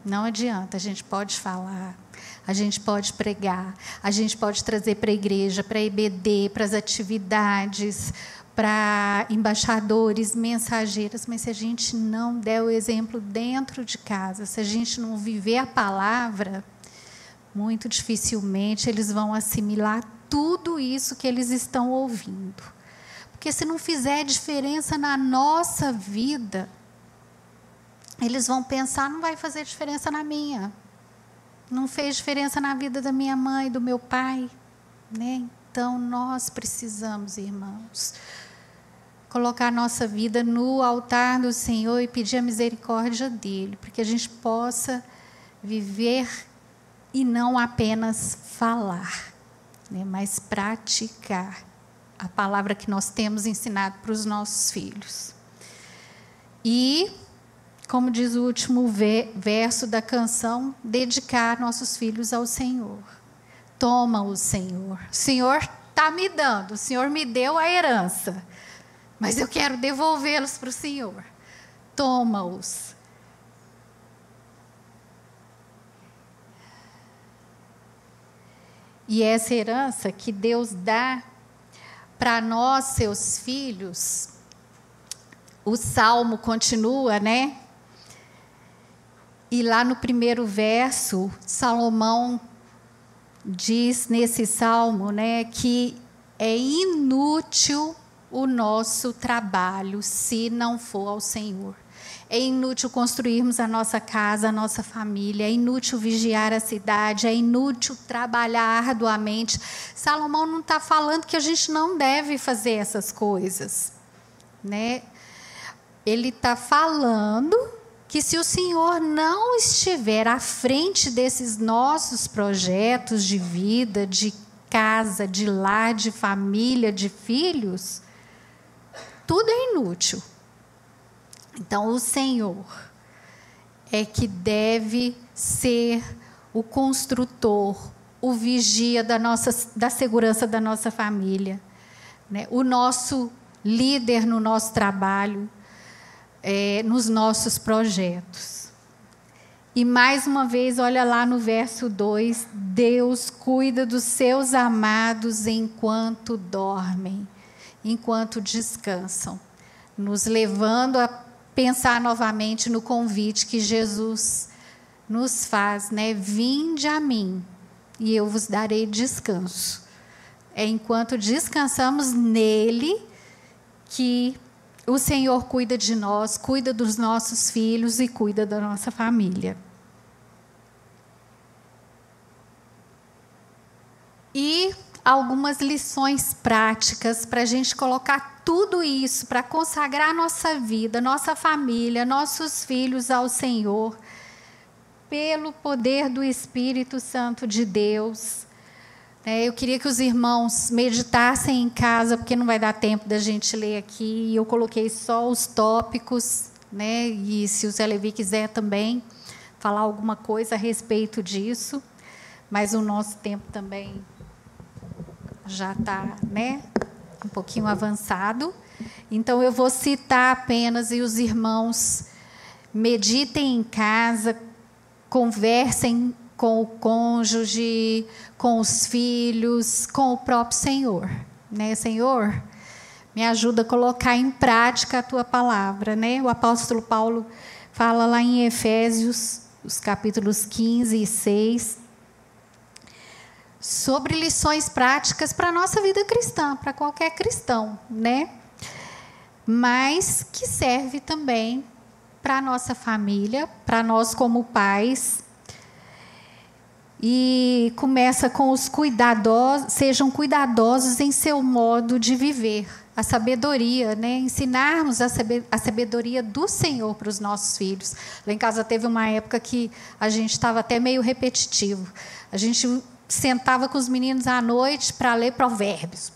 não adianta. A gente pode falar, a gente pode pregar, a gente pode trazer para a igreja, para a EBD, para as atividades, para embaixadores, mensageiras, mas se a gente não der o exemplo dentro de casa, se a gente não viver a palavra, muito dificilmente eles vão assimilar tudo isso que eles estão ouvindo. Porque se não fizer diferença na nossa vida, eles vão pensar, não vai fazer diferença na minha. Não fez diferença na vida da minha mãe, do meu pai, né? Então, nós precisamos, irmãos, colocar a nossa vida no altar do Senhor e pedir a misericórdia dEle, para que a gente possa viver e não apenas falar, né? Mas praticar a palavra que nós temos ensinado para os nossos filhos. E, como diz o último verso da canção, dedicar nossos filhos ao Senhor. Toma-os, Senhor. O Senhor está me dando, o Senhor me deu a herança, mas eu quero devolvê-los para o Senhor. Toma-os. E essa herança que Deus dá para nós, seus filhos, o Salmo continua, né? E lá no primeiro verso, Salomão diz nesse Salmo, né, que é inútil o nosso trabalho se não for ao Senhor. É inútil construirmos a nossa casa, a nossa família, é inútil vigiar a cidade, é inútil trabalhar arduamente. Salomão não está falando que a gente não deve fazer essas coisas, né? Ele está falando que se o Senhor não estiver à frente desses nossos projetos de vida, de casa, de lar, de família, de filhos, tudo é inútil. Então, o Senhor é que deve ser o construtor, o vigia da segurança da nossa família, né? O nosso líder no nosso trabalho, nos nossos projetos. E, mais uma vez, olha lá no verso 2, Deus cuida dos seus amados enquanto dormem, enquanto descansam, nos levando a pensar novamente no convite que Jesus nos faz, né? Vinde a mim e eu vos darei descanso. É enquanto descansamos nele que o Senhor cuida de nós, cuida dos nossos filhos e cuida da nossa família. E algumas lições práticas para a gente colocar tudo isso, para consagrar nossa vida, nossa família, nossos filhos ao Senhor, pelo poder do Espírito Santo de Deus. Eu queria que os irmãos meditassem em casa, porque não vai dar tempo da gente ler aqui. Eu coloquei só os tópicos, né? E se o Zé Levi quiser também falar alguma coisa a respeito disso, mas o nosso tempo também já está, né, um pouquinho avançado. Então, eu vou citar apenas e os irmãos meditem em casa, conversem com o cônjuge, com os filhos, com o próprio Senhor, né? Senhor, me ajuda a colocar em prática a tua palavra, né? O apóstolo Paulo fala lá em Efésios, os capítulos 15 e 6, sobre lições práticas para a nossa vida cristã, para qualquer cristão, né? Mas que serve também para a nossa família, para nós como pais. E começa com os cuidadosos, sejam cuidadosos em seu modo de viver, a sabedoria, né? Ensinarmos a sabedoria do Senhor para os nossos filhos. Lá em casa teve uma época que a gente estava até meio repetitivo. A gente sentava com os meninos à noite para ler provérbios,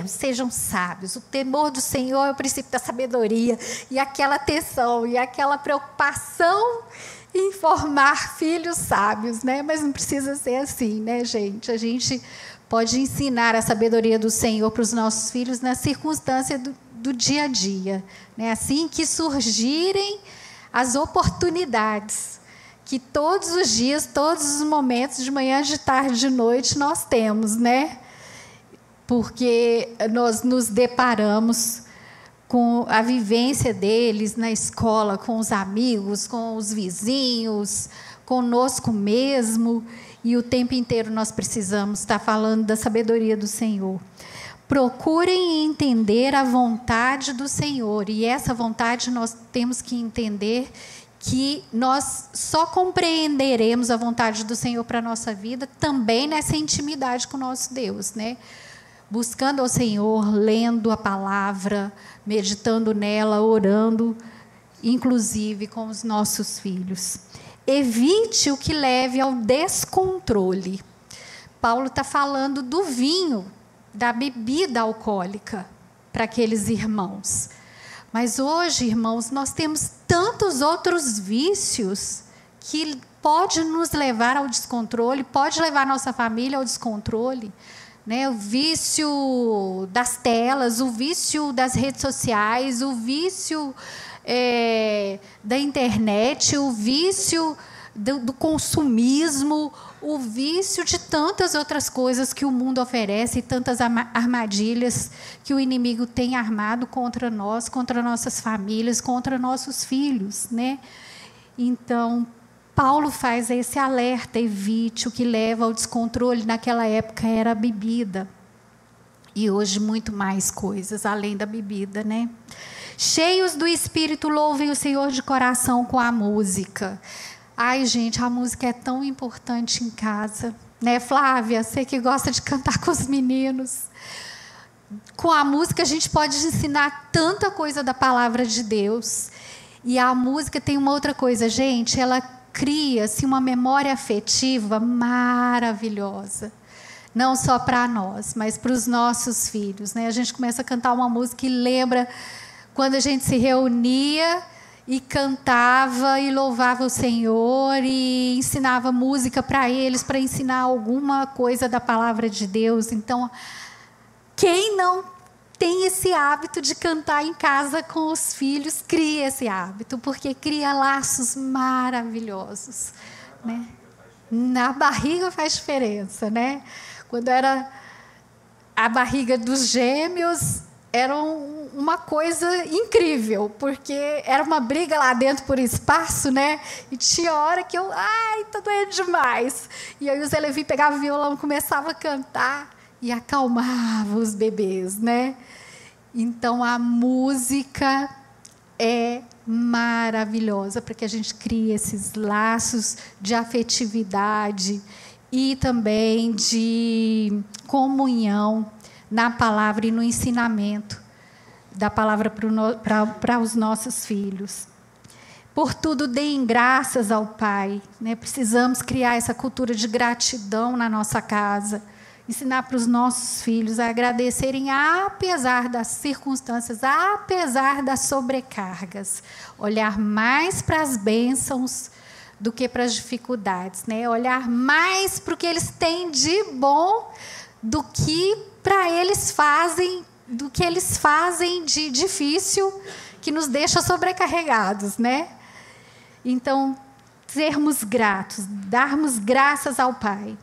sejam sábios, o temor do Senhor é o princípio da sabedoria, e aquela atenção, e aquela preocupação em formar filhos sábios, né? Mas não precisa ser assim, né, gente? A gente pode ensinar a sabedoria do Senhor para os nossos filhos na circunstância do dia a dia, né? Assim que surgirem as oportunidades, que todos os dias, todos os momentos, de manhã, de tarde, de noite, nós temos, né? Porque nós nos deparamos com a vivência deles na escola, com os amigos, com os vizinhos, conosco mesmo, e o tempo inteiro nós precisamos estar falando da sabedoria do Senhor. Procurem entender a vontade do Senhor, e essa vontade nós temos que entender que nós só compreenderemos a vontade do Senhor para a nossa vida também nessa intimidade com o nosso Deus, né? Buscando ao Senhor, lendo a palavra, meditando nela, orando, inclusive com os nossos filhos. Evite o que leve ao descontrole. Paulo está falando do vinho, da bebida alcoólica para aqueles irmãos. Mas hoje, irmãos, nós temos tantos outros vícios que pode nos levar ao descontrole, pode levar nossa família ao descontrole, né? O vício das telas, o vício das redes sociais, o vício da internet, o vício do consumismo, o vício de tantas outras coisas que o mundo oferece, tantas armadilhas que o inimigo tem armado contra nós, contra nossas famílias, contra nossos filhos, né? Então, Paulo faz esse alerta: evite o que leva ao descontrole. Naquela época era a bebida, e hoje muito mais coisas além da bebida, né? Cheios do Espírito, louvem o Senhor de coração com a música. Ai, gente, a música é tão importante em casa, né, Flávia? Você que gosta de cantar com os meninos. Com a música a gente pode ensinar tanta coisa da palavra de Deus. E a música tem uma outra coisa, gente, ela cria-se uma memória afetiva maravilhosa. Não só para nós, mas para os nossos filhos, né? A gente começa a cantar uma música e lembra quando a gente se reunia e cantava e louvava o Senhor e ensinava música para eles, para ensinar alguma coisa da palavra de Deus. Então, quem não tem esse hábito de cantar em casa com os filhos, cria esse hábito, porque cria laços maravilhosos, né? Na barriga faz diferença, né? Quando era a barriga dos gêmeos, era uma coisa incrível, porque era uma briga lá dentro por espaço, né? E tinha hora que tá doendo demais. E aí o Zé Levi pegava o violão, começava a cantar e acalmava os bebês, né? Então a música é maravilhosa para que a gente crie esses laços de afetividade e também de comunhão na palavra e no ensinamento da palavra para os nossos filhos. Por tudo, deem graças ao Pai, né? Precisamos criar essa cultura de gratidão na nossa casa, ensinar para os nossos filhos a agradecerem apesar das circunstâncias, apesar das sobrecargas, olhar mais para as bênçãos do que para as dificuldades, né? Olhar mais para o que eles têm de bom do que para eles fazem, do que eles fazem de difícil, que nos deixa sobrecarregados, né? Então, sermos gratos, darmos graças ao Pai.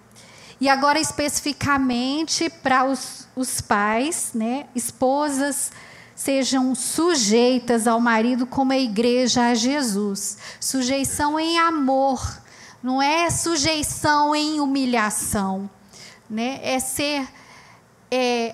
E agora, especificamente para os pais, né? Esposas, sejam sujeitas ao marido como a igreja a Jesus. Sujeição em amor, não é sujeição em humilhação, né? É ser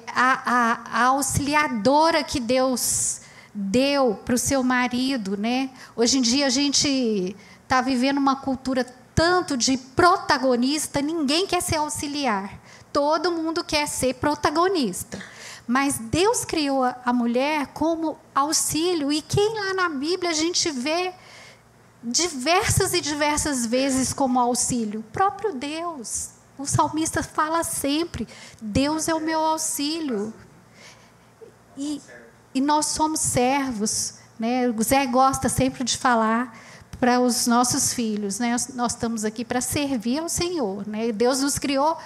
a auxiliadora que Deus deu para o seu marido, né? Hoje em dia a gente está vivendo uma cultura tanto de protagonista, ninguém quer ser auxiliar, todo mundo quer ser protagonista. Mas Deus criou a mulher como auxílio, e quem lá na Bíblia a gente vê diversas e diversas vezes como auxílio? O próprio Deus. O salmista fala sempre: Deus é o meu auxílio. E nós somos servos, né? O Zé gosta sempre de falar para os nossos filhos, né? Nós estamos aqui para servir ao Senhor, né? Deus nos criou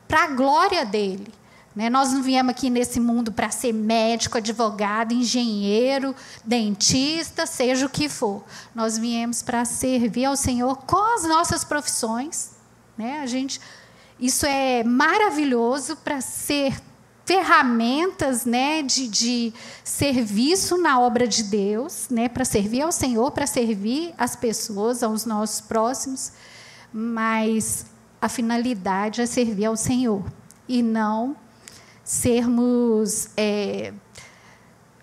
para a glória dele, né? Nós não viemos aqui nesse mundo para ser médico, advogado, engenheiro, dentista, seja o que for. Nós viemos para servir ao Senhor com as nossas profissões, né? Isso é maravilhoso para ser ferramentas, né, de serviço na obra de Deus, né, para servir ao Senhor, para servir as pessoas, aos nossos próximos, mas a finalidade é servir ao Senhor e não sermos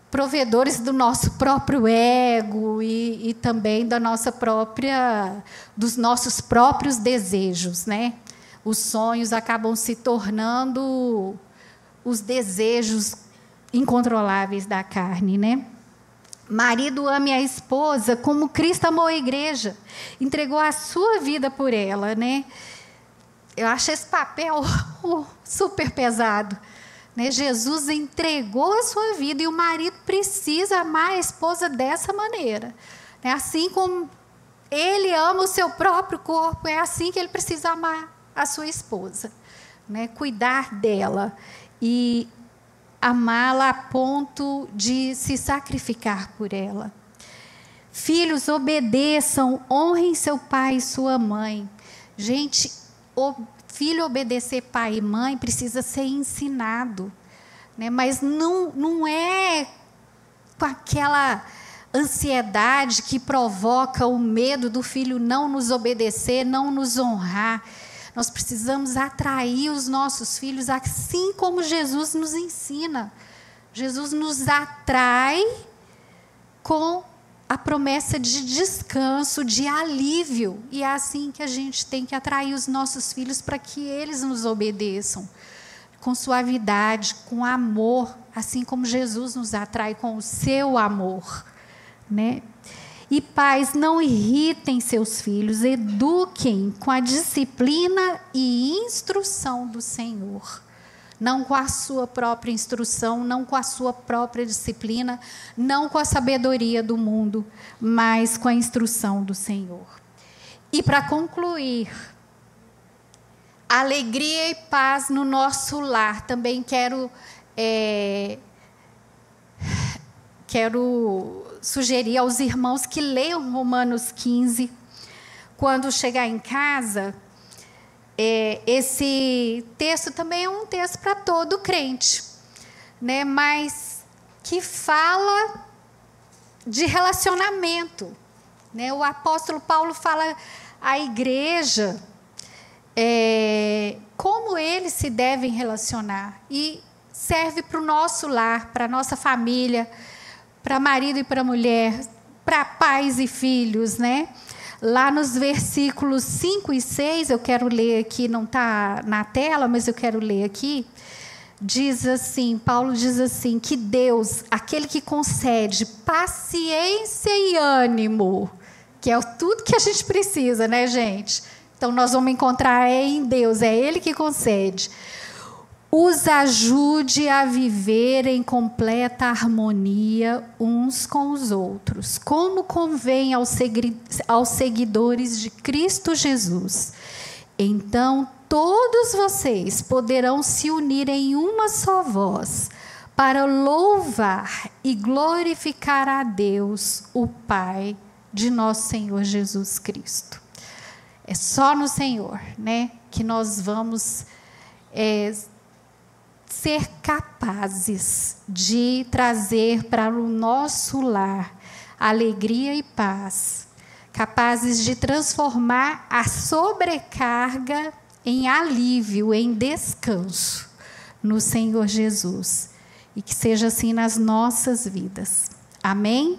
provedores do nosso próprio ego e também da dos nossos próprios desejos, né? Os sonhos acabam se tornando os desejos incontroláveis da carne, né? Marido, ame a esposa como Cristo amou a igreja, entregou a sua vida por ela, né? Eu acho esse papel super pesado, né? Jesus entregou a sua vida e o marido precisa amar a esposa dessa maneira, né? Assim como ele ama o seu próprio corpo, é assim que ele precisa amar a sua esposa, né? Cuidar dela e amá-la a ponto de se sacrificar por ela. Filhos, obedeçam, honrem seu pai e sua mãe. Gente, o filho obedecer pai e mãe precisa ser ensinado, né? Mas não é com aquela ansiedade que provoca o medo do filho não nos obedecer, não nos honrar. Nós precisamos atrair os nossos filhos assim como Jesus nos ensina. Jesus nos atrai com a promessa de descanso, de alívio. E é assim que a gente tem que atrair os nossos filhos para que eles nos obedeçam. Com suavidade, com amor, assim como Jesus nos atrai com o seu amor, né? E pais, não irritem seus filhos, eduquem com a disciplina e instrução do Senhor. Não com a sua própria instrução, não com a sua própria disciplina, não com a sabedoria do mundo, mas com a instrução do Senhor. E para concluir, alegria e paz no nosso lar. Também quero sugerir aos irmãos que leiam Romanos 15. Quando chegar em casa, esse texto também é um texto para todo crente, né? Mas que fala de relacionamento, né? O apóstolo Paulo fala à igreja como eles se devem relacionar, e serve para o nosso lar, para a nossa família, para marido e para mulher, para pais e filhos, né? Lá nos versículos 5 e 6, eu quero ler aqui, não está na tela, mas eu quero ler aqui, diz assim, Paulo diz assim, que Deus, aquele que concede paciência e ânimo, que é tudo que a gente precisa, né, gente? Então, nós vamos encontrar em Deus, é Ele que concede, os ajude a viver em completa harmonia uns com os outros, como convém aos seguidores de Cristo Jesus. Então, todos vocês poderão se unir em uma só voz para louvar e glorificar a Deus, o Pai de nosso Senhor Jesus Cristo. É só no Senhor, né, que nós vamos ser capazes de trazer para o nosso lar alegria e paz, capazes de transformar a sobrecarga em alívio, em descanso no Senhor Jesus. E que seja assim nas nossas vidas. Amém?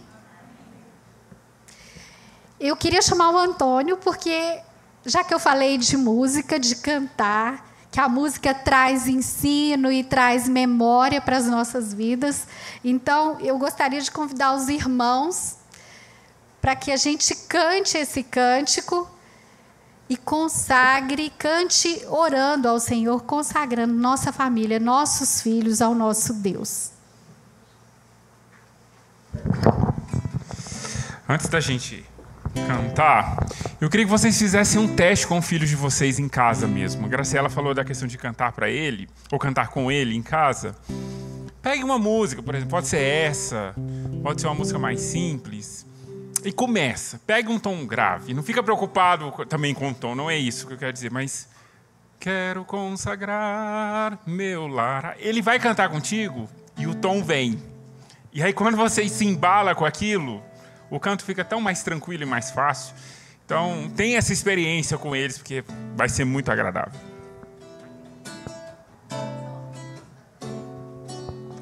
Eu queria chamar o Antônio, porque já que eu falei de música, de cantar, que a música traz ensino e traz memória para as nossas vidas. Então, eu gostaria de convidar os irmãos para que a gente cante esse cântico e cante orando ao Senhor, consagrando nossa família, nossos filhos ao nosso Deus. Antes da gente cantar, eu queria que vocês fizessem um teste com os filhos de vocês em casa mesmo. A Graciela falou da questão de cantar para ele, ou cantar com ele em casa. Pegue uma música, por exemplo, pode ser essa, pode ser uma música mais simples, e começa. Pegue um tom grave. Não fica preocupado também com o tom, não é isso que eu quero dizer, mas... Quero consagrar meu lar. Ele vai cantar contigo e o tom vem. E aí quando você se embala com aquilo, o canto fica tão mais tranquilo e mais fácil. Então, tenha essa experiência com eles, porque vai ser muito agradável.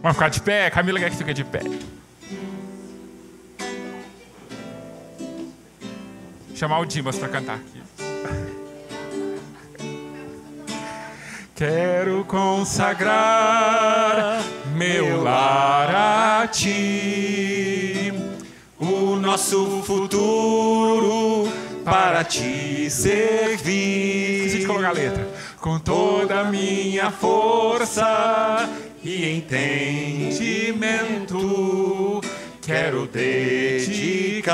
Vamos ficar de pé? Camila quer que fique de pé. Chamar o Dimas para cantar aqui. Quero consagrar meu lar a ti, o nosso futuro para te servir. Esqueci de colocar a letra. Com toda a minha força e entendimento, quero dedicar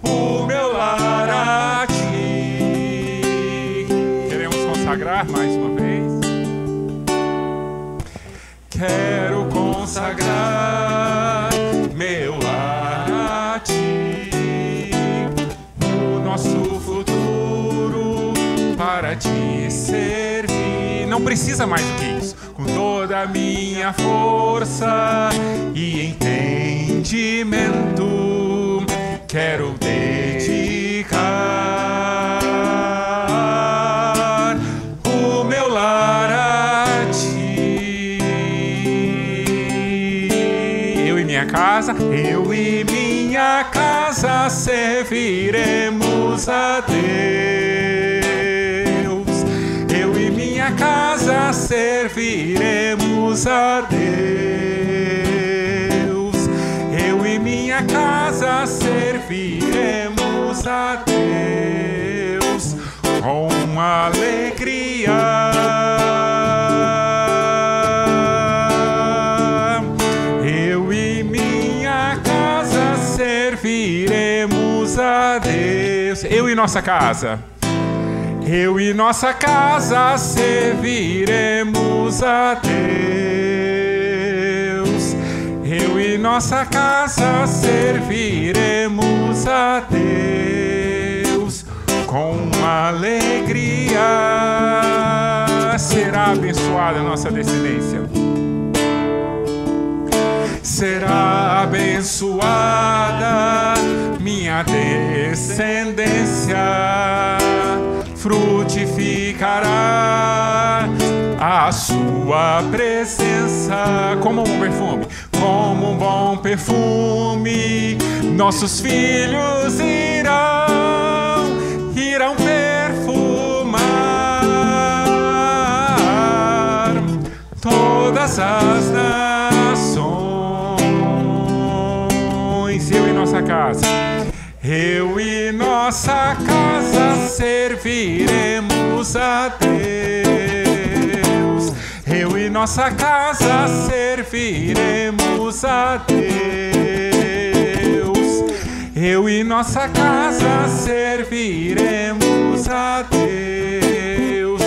o meu lar a ti. Queremos consagrar mais uma vez. Quero consagrar meu lar a ti, o nosso futuro para te servir. Não precisa mais do que isso. Com toda a minha força e entendimento, quero dedicar o meu lar a ti. Eu e minha casa serviremos a Deus. Eu e minha casa serviremos a Deus. Eu e minha casa serviremos a Deus com alegria. Eu e minha casa serviremos a Deus. Eu e nossa casa. Eu e nossa casa serviremos a Deus. Eu e nossa casa serviremos a Deus com alegria. Será abençoada a nossa descendência. Será abençoada minha descendência. Frutificará a sua presença como um bom perfume, como um bom perfume. Nossos filhos irão perfumar todas as nações. Eu e nossa casa. Eu e nossa casa serviremos a Deus. Eu e nossa casa serviremos a Deus. Eu e nossa casa serviremos a Deus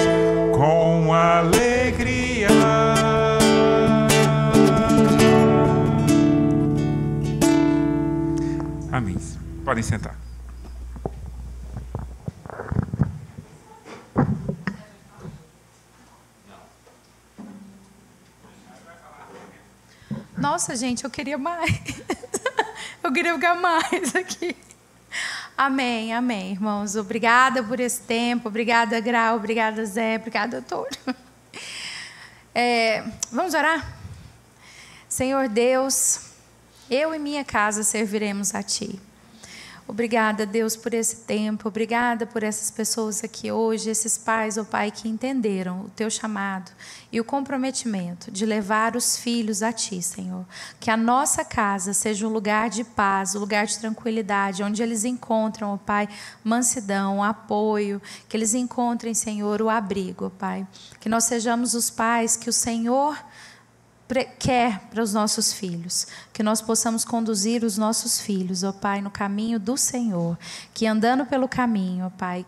com alegria. Amém. Podem sentar. Nossa, gente, eu queria mais. Eu queria ficar mais aqui. Amém, amém, irmãos. Obrigada por esse tempo. Obrigada, Grau. Obrigada, Zé. Obrigada, doutor. Vamos orar? Senhor Deus, eu e minha casa serviremos a Ti. Obrigada, Deus, por esse tempo. Obrigada por essas pessoas aqui hoje, esses pais, ó Pai, que entenderam o Teu chamado e o comprometimento de levar os filhos a Ti, Senhor. Que a nossa casa seja um lugar de paz, um lugar de tranquilidade, onde eles encontram, ó Pai, mansidão, apoio, que eles encontrem, Senhor, o abrigo, ó Pai. Que nós sejamos os pais que o Senhor quer para os nossos filhos, que nós possamos conduzir os nossos filhos, ó Pai, no caminho do Senhor, que andando pelo caminho, ó Pai,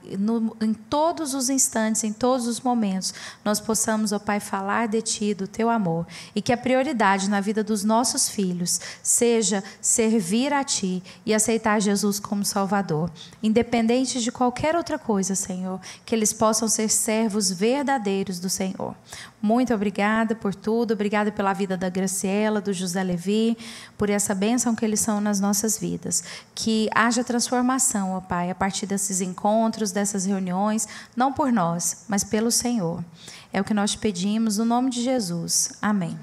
em todos os instantes, em todos os momentos, nós possamos, ó Pai, falar de Ti, do Teu amor, e que a prioridade na vida dos nossos filhos seja servir a Ti e aceitar Jesus como Salvador, independente de qualquer outra coisa, Senhor, que eles possam ser servos verdadeiros do Senhor. Muito obrigada por tudo, obrigada pela vida da Graciela, do José Levi, por essa bênção que eles são nas nossas vidas. Que haja transformação, ó Pai, a partir desses encontros, dessas reuniões, não por nós, mas pelo Senhor. É o que nós te pedimos, no nome de Jesus. Amém.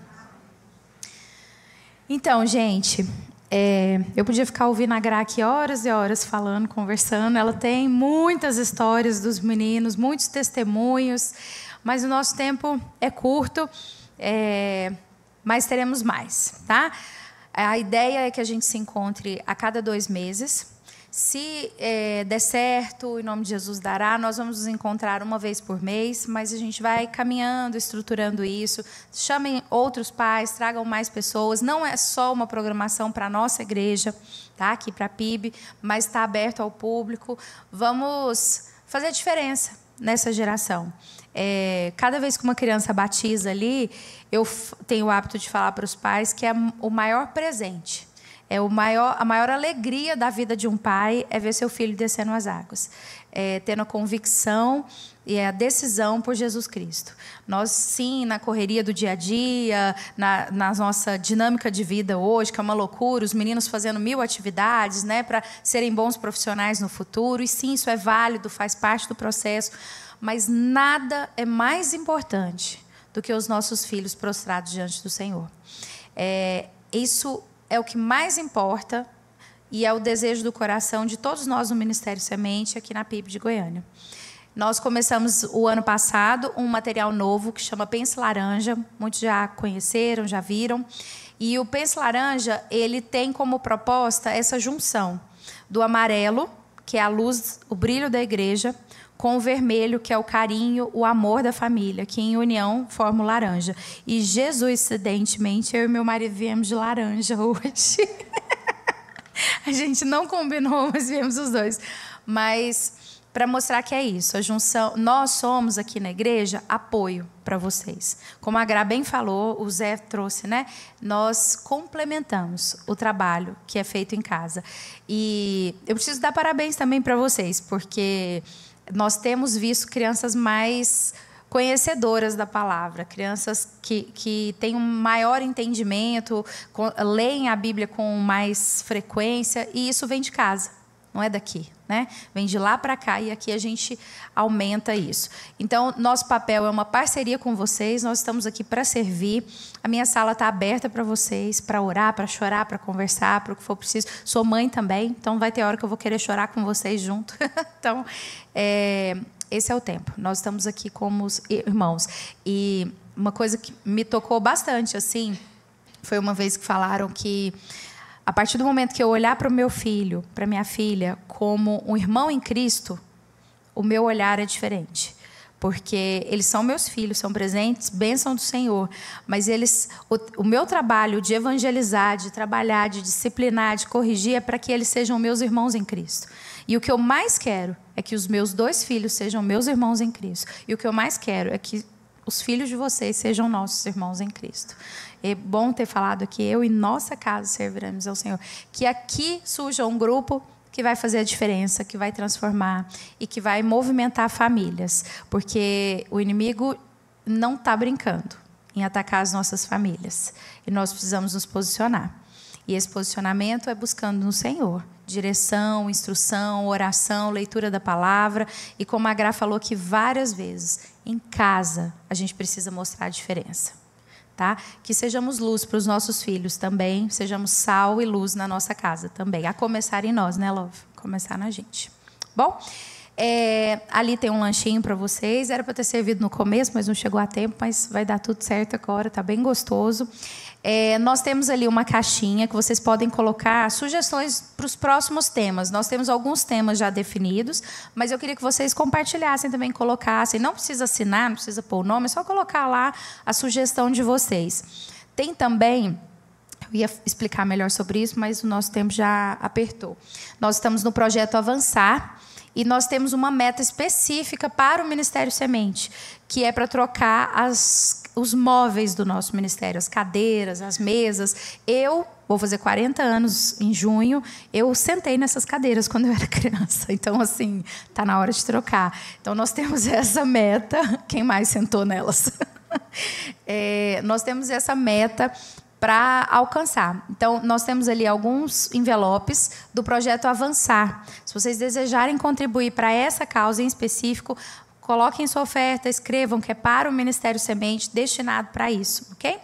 Então, gente, eu podia ficar ouvindo a Gra aqui horas e horas falando, conversando. Ela tem muitas histórias dos meninos, muitos testemunhos, mas o nosso tempo é curto, mas teremos mais, tá? A ideia é que a gente se encontre a cada 2 meses. Se der certo, em nome de Jesus dará, nós vamos nos encontrar uma vez por mês, mas a gente vai caminhando, estruturando isso. Chamem outros pais, tragam mais pessoas. Não é só uma programação para a nossa igreja, tá? Aqui para a PIB, mas está aberto ao público. Vamos fazer a diferença nessa geração. Cada vez que uma criança batiza ali, eu tenho o hábito de falar para os pais que é o maior presente. A maior alegria da vida de um pai é ver seu filho descendo as águas, tendo a convicção e a decisão por Jesus Cristo. Nós, sim, na correria do dia a dia, na nossa dinâmica de vida hoje, que é uma loucura, os meninos fazendo 1000 atividades, né, para serem bons profissionais no futuro, e sim, isso é válido, faz parte do processo, mas nada é mais importante do que os nossos filhos prostrados diante do Senhor. Isso é o que mais importa e é o desejo do coração de todos nós no Ministério Semente, aqui na PIB de Goiânia. Nós começamos o ano passado um material novo que chama Pense Laranja. Muitos já conheceram, já viram. E o Pense Laranja, ele tem como proposta essa junção do amarelo, que é a luz, o brilho da igreja, com o vermelho, que é o carinho, o amor da família, que em união forma o laranja. E coincidentemente, eu e meu marido viemos de laranja hoje. A gente não combinou, mas viemos os dois. Mas para mostrar que é isso, a junção. Nós somos aqui na igreja apoio para vocês. Como a Gra bem falou, o Zé trouxe, né? Nós complementamos o trabalho que é feito em casa. E eu preciso dar parabéns também para vocês, porque nós temos visto crianças mais conhecedoras da palavra, crianças que têm um maior entendimento, leem a Bíblia com mais frequência, e isso vem de casa, não é daqui, né? Vem de lá para cá, e aqui a gente aumenta isso. Então, nosso papel é uma parceria com vocês, nós estamos aqui para servir. A minha sala está aberta para vocês, para orar, para chorar, para conversar, para o que for preciso. Sou mãe também, então vai ter hora que eu vou querer chorar com vocês junto. Então, esse é o tempo. Nós estamos aqui como irmãos. E uma coisa que me tocou bastante, assim, foi uma vez que falaram que a partir do momento que eu olhar para o meu filho, para minha filha, como um irmão em Cristo, o meu olhar é diferente. Porque eles são meus filhos, são presentes, bênção do Senhor. Mas o meu trabalho de evangelizar, de trabalhar, de disciplinar, de corrigir, é para que eles sejam meus irmãos em Cristo. E o que eu mais quero é que os meus 2 filhos sejam meus irmãos em Cristo. E o que eu mais quero é que os filhos de vocês sejam nossos irmãos em Cristo. É bom ter falado aqui, eu e nossa casa serviremos ao Senhor. Que aqui surja um grupo que vai fazer a diferença, que vai transformar e que vai movimentar famílias. Porque o inimigo não está brincando em atacar as nossas famílias. E nós precisamos nos posicionar. E esse posicionamento é buscando no Senhor direção, instrução, oração, leitura da palavra. E como a Gra falou aqui várias vezes, em casa a gente precisa mostrar a diferença. Tá? Que sejamos luz para os nossos filhos também, sejamos sal e luz na nossa casa também. A começar em nós, né, Love? Começar na gente. Bom, ali tem um lanchinho para vocês. Era para ter servido no começo, mas não chegou a tempo, mas vai dar tudo certo agora, tá bem gostoso. Nós temos ali uma caixinha que vocês podem colocar sugestões para os próximos temas. Nós temos alguns temas já definidos, mas eu queria que vocês compartilhassem também, colocassem. Não precisa assinar, não precisa pôr o nome, é só colocar lá a sugestão de vocês. Tem também, eu ia explicar melhor sobre isso, mas o nosso tempo já apertou. Nós estamos no projeto Avançar e nós temos uma meta específica para o Ministério Semente, que é para trocar os móveis do nosso ministério, as cadeiras, as mesas. Eu vou fazer 40 anos em junho, eu sentei nessas cadeiras quando eu era criança. Então, assim, está na hora de trocar. Então, nós temos essa meta. Quem mais sentou nelas? Nós temos essa meta para alcançar. Então, nós temos ali alguns envelopes do projeto Avançar. Se vocês desejarem contribuir para essa causa em específico, coloquem sua oferta, escrevam que é para o Ministério Semente, destinado para isso, ok?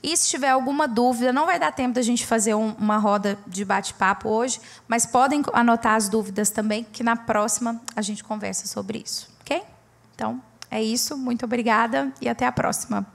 E se tiver alguma dúvida, não vai dar tempo da gente fazer uma roda de bate-papo hoje, mas podem anotar as dúvidas também, que na próxima a gente conversa sobre isso, ok? Então, é isso. Muito obrigada e até a próxima.